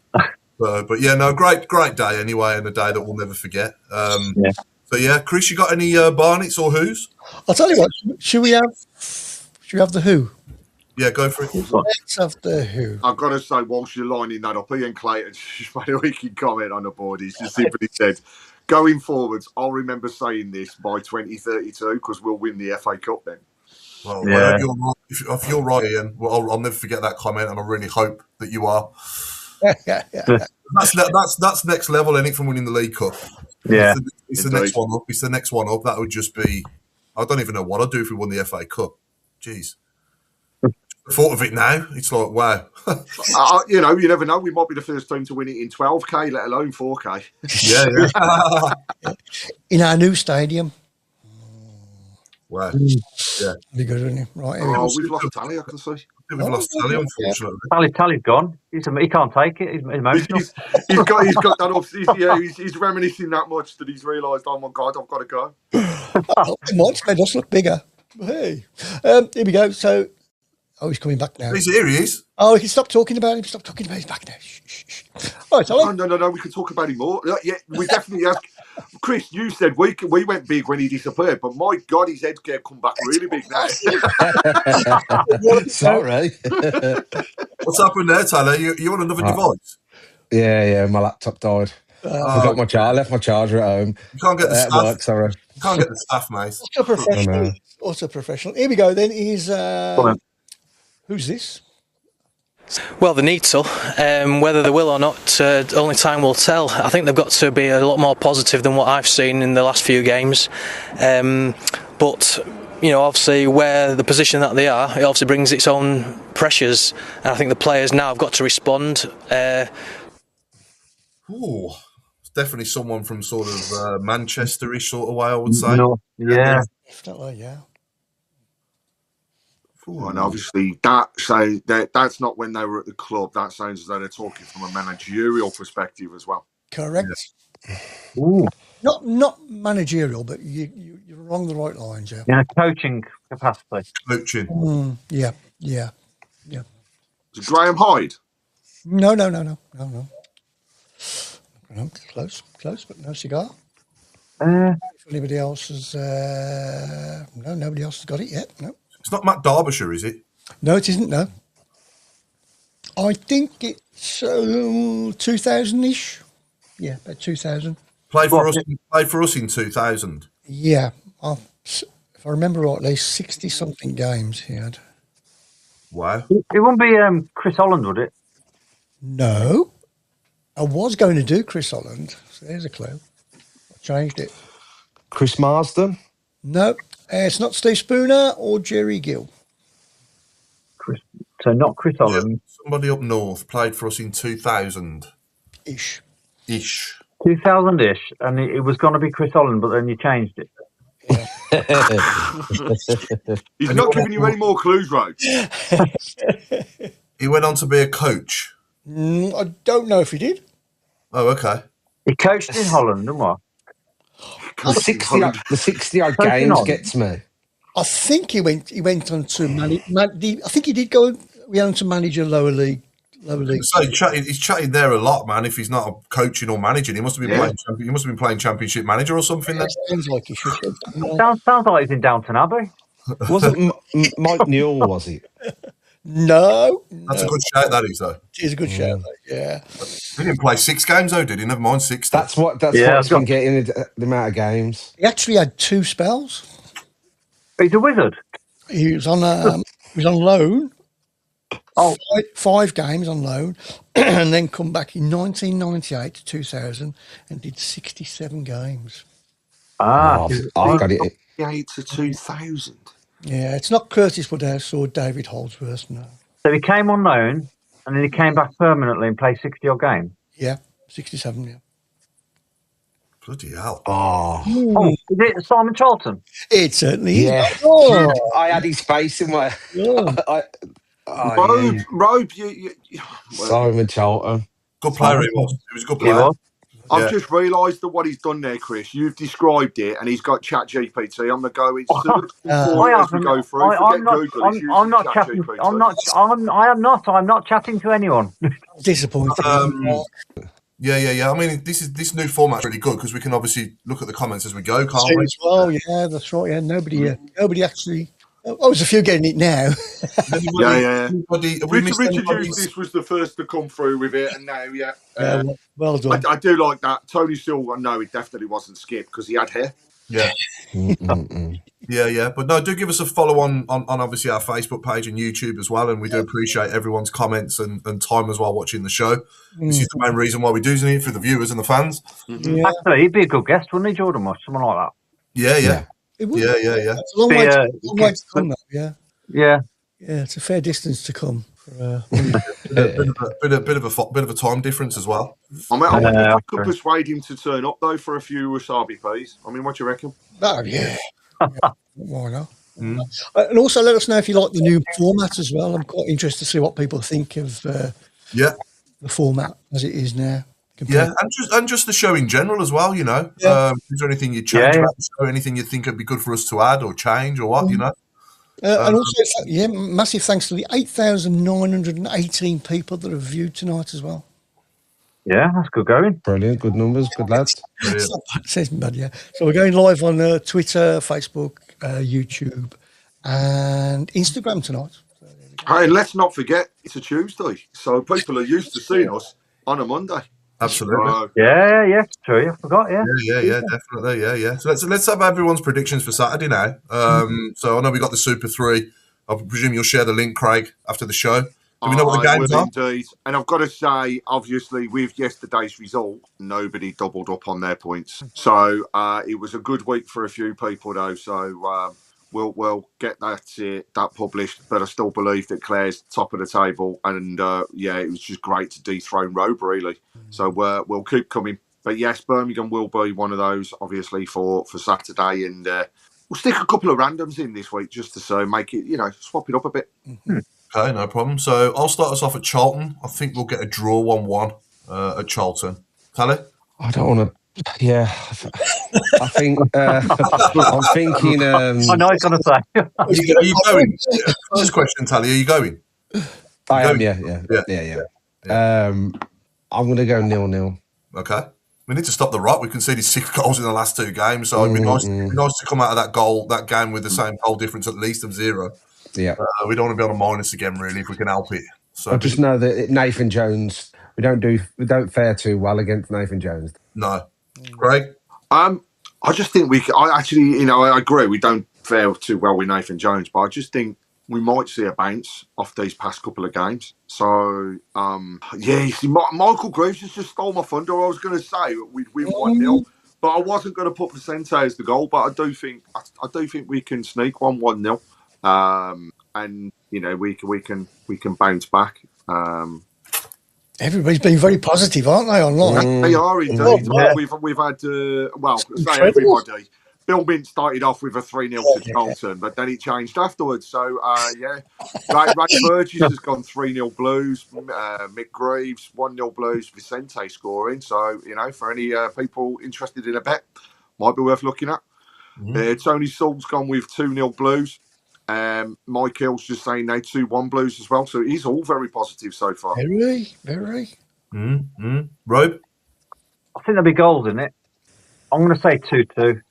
But yeah, no, great day anyway, and a day that we'll never forget. So yeah, Chris, you got any Barnets or Who's? I'll tell you what. Should we have the Who? Yeah, go for it. Let's have the Who. I've got to say, whilst you're lining that up, Ian Clayton just made a wicked comment on the board. He's just simply said, going forwards, I'll remember saying this by 2032 because we'll win the FA Cup then. Well, if you're right, Ian, well, I'll never forget that comment, and I really hope that you are. That's next level, isn't it, from winning the League Cup? Yeah, it's the next one up. It's the next one up. That would just be. I don't even know what I'd do if we won the FA Cup. Jeez. The thought of it now, it's like, wow. You know, you never know. We might be the first team to win it in 12K, let alone 4K. Yeah. In our new stadium. Wow. Yeah. Be good, wouldn't it? Right. We've lost tally, I can see. We've lost tally, unfortunately. Tally's gone. He can't take it. He's emotional. He's got that off. He's reminiscing that much that he's realised, oh my God, I've got to go. It might made us look bigger. Hey. Here we go. So, he's coming back now. Here he is. Oh, we can stop talking about him. Stop talking about him. He's back now. Shh. All right, Solly. No. We can talk about him more. Yeah, we definitely have. Chris, you said we went big when he disappeared, but my God, his head's come back really big now. Sorry. What's happened there, Tyler? You on another device? Yeah. My laptop died. I got my charger. Left my charger at home. You can't get the stuff. Work, sorry. You can't get the stuff, mate. Also professional. Here we go. Then he's who's this? Well, they need to. Whether they will or not, only time will tell. I think they've got to be a lot more positive than what I've seen in the last few games. But, you know, obviously where the position that they are, it obviously brings its own pressures. And I think the players now have got to respond. It's definitely someone from sort of Manchester-ish sort of way, I would say. Yeah. Definitely, yeah. And obviously that's not when they were at the club. That sounds as though they're talking from a managerial perspective as well. Correct. Ooh. Not managerial, but you're along the right lines, yeah. Yeah, coaching capacity. Coaching. Yeah. Is it Graham Hyde? No. Close, but no cigar. If anybody else has, no, nobody else has got it yet. No. It's not Matt Derbyshire, is it? No, it isn't. No. I think it's 2000-ish. Yeah, about 2000. Played for us in 2000. Yeah, if I remember rightly, 60-something games he had. Wow. It wouldn't be Chris Holland, would it? No. I was going to do Chris Holland. So there's a clue. I changed it. Chris Marsden? No. It's not Steve Spooner or Jerry Gill. So not Chris Holland. Yeah, somebody up north played for us in 2000. Ish. 2000-ish. And it was going to be Chris Holland, but then you changed it. He's not giving you any more clues, Rose. He went on to be a coach. I don't know if he did. Oh, okay. He coached in Holland, didn't he? The 60-odd games gets me. I think he went on to manage. I think he did go. We on to manage a lower league. So he's chatting there a lot, man. If he's not coaching or managing, he must have been playing. He must have been playing Championship Manager or something. Yeah, sounds like he should. Sounds like he's in Downton Abbey. Wasn't Mike Newell? Was he? No. That's a good shout. That is though. It is a good shout. Yeah. He didn't play 6 games though, did he? Never mind 60. That's what's been getting the amount of games. He actually had 2 spells. He's a wizard. He was on loan. 5 games on loan, and then come back in 1998 to 2000 and did 67 games. I've got it. 98 to 2000. Yeah, it's not Curtis Woodhouse or David Holdsworth, no. So he came on loan, and then he came back permanently and played 60-odd games? Yeah, 67, yeah. Bloody hell. Oh, is it Simon Charlton? It certainly is. Yeah. Oh. I had his face in my... Robe, Simon Charlton. Good player he was. He was a good player. I've just realised that what he's done there, Chris, you've described it, and he's got ChatGPT on the go. It's as we go through. I'm not chatting to anyone. Disappointing. Yeah. I mean, this new format's really good because we can obviously look at the comments as we go, can't we? Well, yeah, that's right. Yeah, nobody actually. Oh, there's a few getting it now. Richard Hughes was the first to come through with it, and now, well done. I do like that. Tony Silva, no, it definitely wasn't Skip because he had hair. Yeah. Yeah. But no, do give us a follow on obviously our Facebook page and YouTube as well, and we do appreciate everyone's comments and time as well watching the show. This is the main reason why we're doing it, for the viewers and the fans. Yeah. Actually, he'd be a good guest, wouldn't he, Jordan Mush? Someone like that. Yeah. It would. Yeah. It's a long way to come, though, yeah. Yeah. Yeah, it's a fair distance to come. For, bit of a time difference as well. I mean, I wonder if we could persuade him to turn up though for a few RBPs. I mean, what do you reckon? Oh yeah, why not? And also let us know if you like the new format as well. I'm quite interested to see what people think of the format as it is now. Yeah, and just the show in general as well. You know, is there anything you'd change about the show? Anything you think would be good for us to add or change or what? You know. And also, massive thanks to the 8,918 people that have viewed tonight as well. Yeah, that's good going. Brilliant, good numbers, good lads. It's not bad, it says bad, yeah. So we're going live on Twitter, Facebook, YouTube, and Instagram tonight. Hey, and let's not forget it's a Tuesday, so people are used to seeing us on a Monday. Absolutely. Yeah, true. I forgot. Yeah, definitely. Yeah. So let's have everyone's predictions for Saturday now. So I know we got the Super 3. I presume you'll share the link, Craig, after the show. Do we know what the games are? Indeed. And I've got to say, obviously, with yesterday's result, nobody doubled up on their points. So it was a good week for a few people, though. So we'll get that published. But I still believe that Claire's top of the table. And, it was just great to dethrone Robe, really. So we'll keep coming. But, yes, Birmingham will be one of those, obviously, for Saturday. And we'll stick a couple of randoms in this week just to make it, swap it up a bit. Mm-hmm. Okay, no problem. So I'll start us off at Charlton. I think we'll get a draw 1-1 at Charlton. Tally? I don't want to. Yeah, I think I'm thinking. I know it's gonna say. Are you going? First question, Tally. Are you going? I am. Yeah. I'm going to go 0-0. Okay. We need to stop the rot. We conceded 6 goals in the last 2 games, so it'd be nice to come out of that game with the same goal difference at least of 0. Yeah, we don't want to be on a minus again, really, if we can help it. So I just know that Nathan Jones, we don't fare too well against Nathan Jones. No, Craig. I just think I agree. We don't fare too well with Nathan Jones, but I just think we might see a bounce off these past couple of games. So you see, Michael Greaves has just stole my thunder. I was going to say we'd win 1-0. But I wasn't going to put Vicente as the goal. But I do think we can sneak 1-0. And we can bounce back. Everybody's been very positive, aren't they, online? They are indeed. Yeah. We've had say everybody. Bill Mint started off with a 3-0 to Charlton, but then it changed afterwards. So Ray Burgess has gone 3-0 Blues. Mick Greaves 1-0 Blues. Vicente scoring. So for any people interested in a bet, might be worth looking at. Tony Saul's gone with 2-0 Blues. Mike Hill's just saying they 2-1 Blues as well. So it is all very positive so far. Very. Robe? I think there'll be goals in it. I'm going to say 2-2.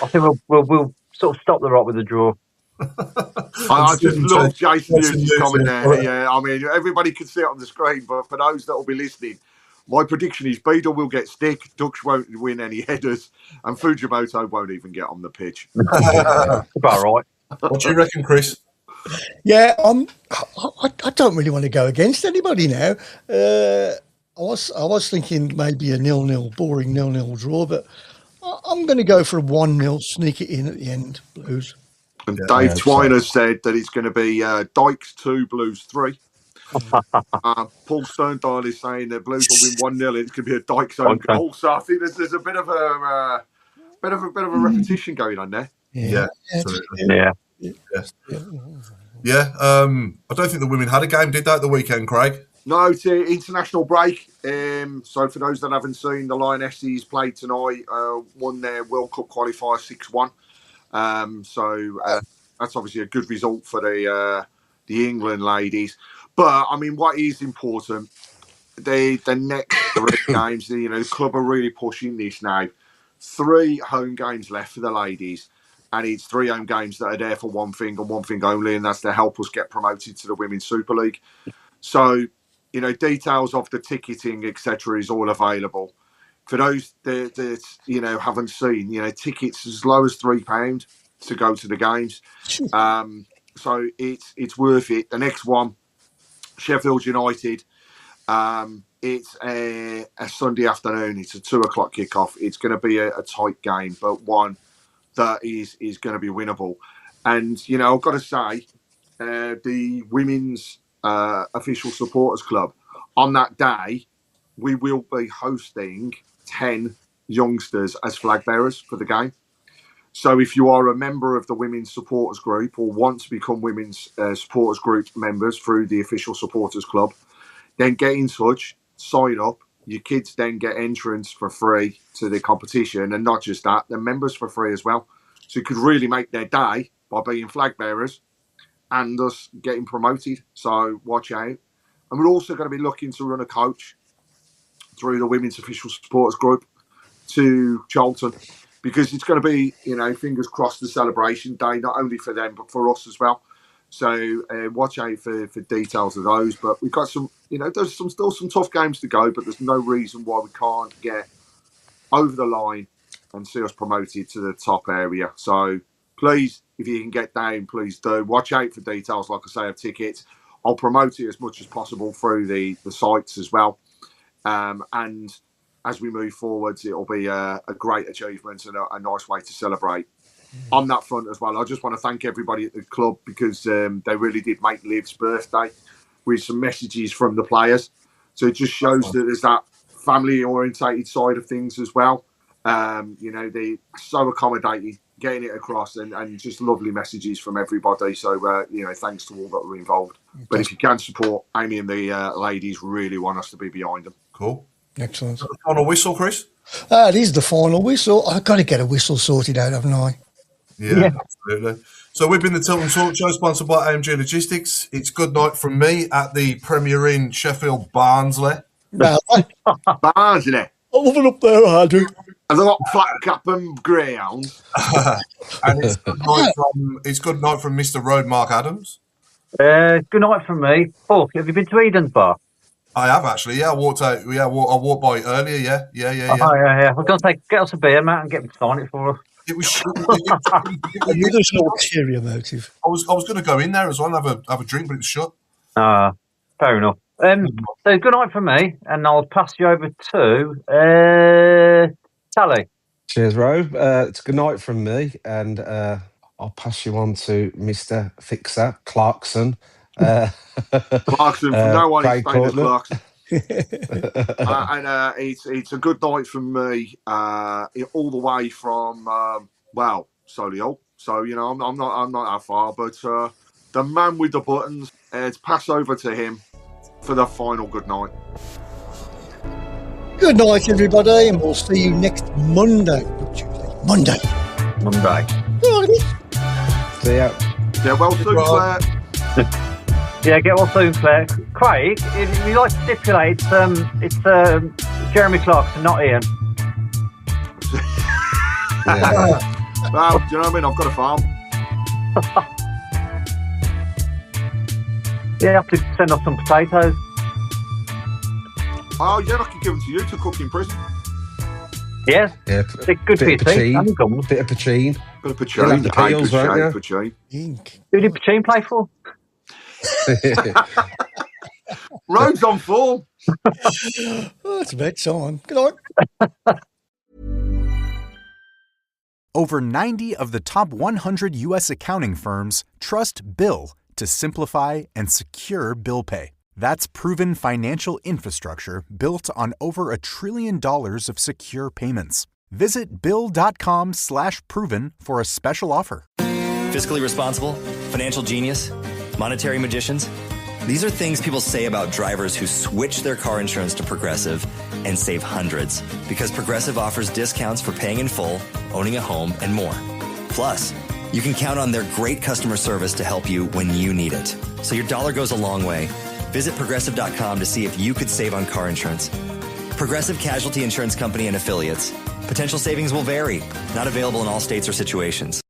I think we'll sort of stop the rot with a draw. I just love Jason Hughes' comment there. Yeah, I mean, everybody can see it on the screen, but for those that will be listening, my prediction is Beadle will get stick, Dux won't win any headers, and Fujimoto won't even get on the pitch. About right. What do you reckon, Chris? Yeah, I don't really want to go against anybody now. I was thinking maybe a 0-0, boring 0-0 draw, but I'm going to go for a 1-0, sneak it in at the end, Blues. And Dave Twiner said that it's going to be Dykes 2, Blues 3. Paul Sterndale is saying that Blues will win 1-0. It's going to be a Dykes own goal. So I think there's a bit of a repetition going on there. Yeah. Yeah. I don't think the women had a game, did they, at the weekend, Craig? No, it's an international break. So for those that haven't seen, the Lionesses played tonight, won their World Cup qualifier 6-1. So that's obviously a good result for the England ladies. But I mean, what is important, the next 3 games, the club are really pushing this now. 3 home games left for the ladies. And it's 3 home games that are there for one thing and one thing only, and that's to help us get promoted to the Women's Super League. So, details of the ticketing, etc., is all available. For those that haven't seen, tickets as low as £3 to go to the games. So it's worth it. The next one, Sheffield United. It's a Sunday afternoon. It's a 2:00 kickoff. It's going to be a tight game, but one that is going to be winnable. And, I've got to say, the women's official supporters club, on that day, we will be hosting 10 youngsters as flag bearers for the game. So if you are a member of the women's supporters group or want to become women's supporters group members through the official supporters club, then get in touch, sign up. Your kids then get entrance for free to the competition, and not just that, they're members for free as well. So you could really make their day by being flag bearers and us getting promoted. So watch out. And we're also going to be looking to run a coach through the women's official supporters group to Charlton, because it's going to be, fingers crossed, the celebration day, not only for them, but for us as well. So watch out for details of those. But we've got some, there's still some tough games to go, but there's no reason why we can't get over the line and see us promoted to the top area. So please, if you can get down, please do. Watch out for details, like I say, of tickets. I'll promote it as much as possible through the sites as well. And as we move forwards, it'll be a great achievement and a nice way to celebrate. On that front as well, I just want to thank everybody at the club, because they really did make Liv's birthday with some messages from the players. So it just shows that there's that family-orientated side of things as well. They're so accommodating, getting it across, and just lovely messages from everybody. So, thanks to all that were involved. But if you can support, Amy and the ladies really want us to be behind them. Cool. Excellent. The final whistle, Chris? It is the final whistle. I've got to get a whistle sorted out, haven't I? Yeah, absolutely. So we've been the Tilton Talk Show, sponsored by AMG Logistics. It's good night from me at the Premier Inn, Sheffield Barnsley. Barnsley. I love it up there, Andrew. And they've got flat cap and greyhounds. And it's good night from Mr. Road Mark Adams. Good night from me. Oh, have you been to Eden's Bar? I have actually. Yeah, I walked out. Yeah, I walked by it earlier. Yeah. Oh, yeah. I was going to say, get us a beer, Matt, and get me to sign it for us. It was. There's no ulterior motive. I was going to go in there as well and have a drink, but it's shut. Fair enough. So good night from me, and I'll pass you over to Sally. Cheers, Rob. It's good night from me, and I'll pass you on to Mr. Fixer Clarkson. Clarkson, from now on, he's staying as Clarkson. And it's a good night from me, all the way from Solihull. So I'm not that far, but the man with the buttons, it's pass over to him for the final good night. Good night, everybody, and we'll see you next Monday. Monday. See ya. Yeah, well soon, Claire. Yeah, get well soon, Claire. Craig, we like to stipulate it's Jeremy Clarkson, not Ian. Well, do you know what I mean? I've got a farm. Yeah, you have to send us some potatoes. Oh, yeah, I can give them to you to cook in prison. Yes. Yeah, they're good for your teeth and gums. Bit of poutine. Bit of poutine. The peels, right? Ink. Who did Poutine play for? Road's on form. It's bedtime. Good night. Over 90 of the top 100 U.S. accounting firms trust Bill to simplify and secure bill pay. That's proven financial infrastructure built on over $1 trillion of secure payments. Visit Bill.com/proven for a special offer. Fiscally responsible, financial genius, monetary magicians. These are things people say about drivers who switch their car insurance to Progressive and save hundreds, because Progressive offers discounts for paying in full, owning a home, and more. Plus, you can count on their great customer service to help you when you need it. So your dollar goes a long way. Visit Progressive.com to see if you could save on car insurance. Progressive Casualty Insurance Company and Affiliates. Potential savings will vary. Not available in all states or situations.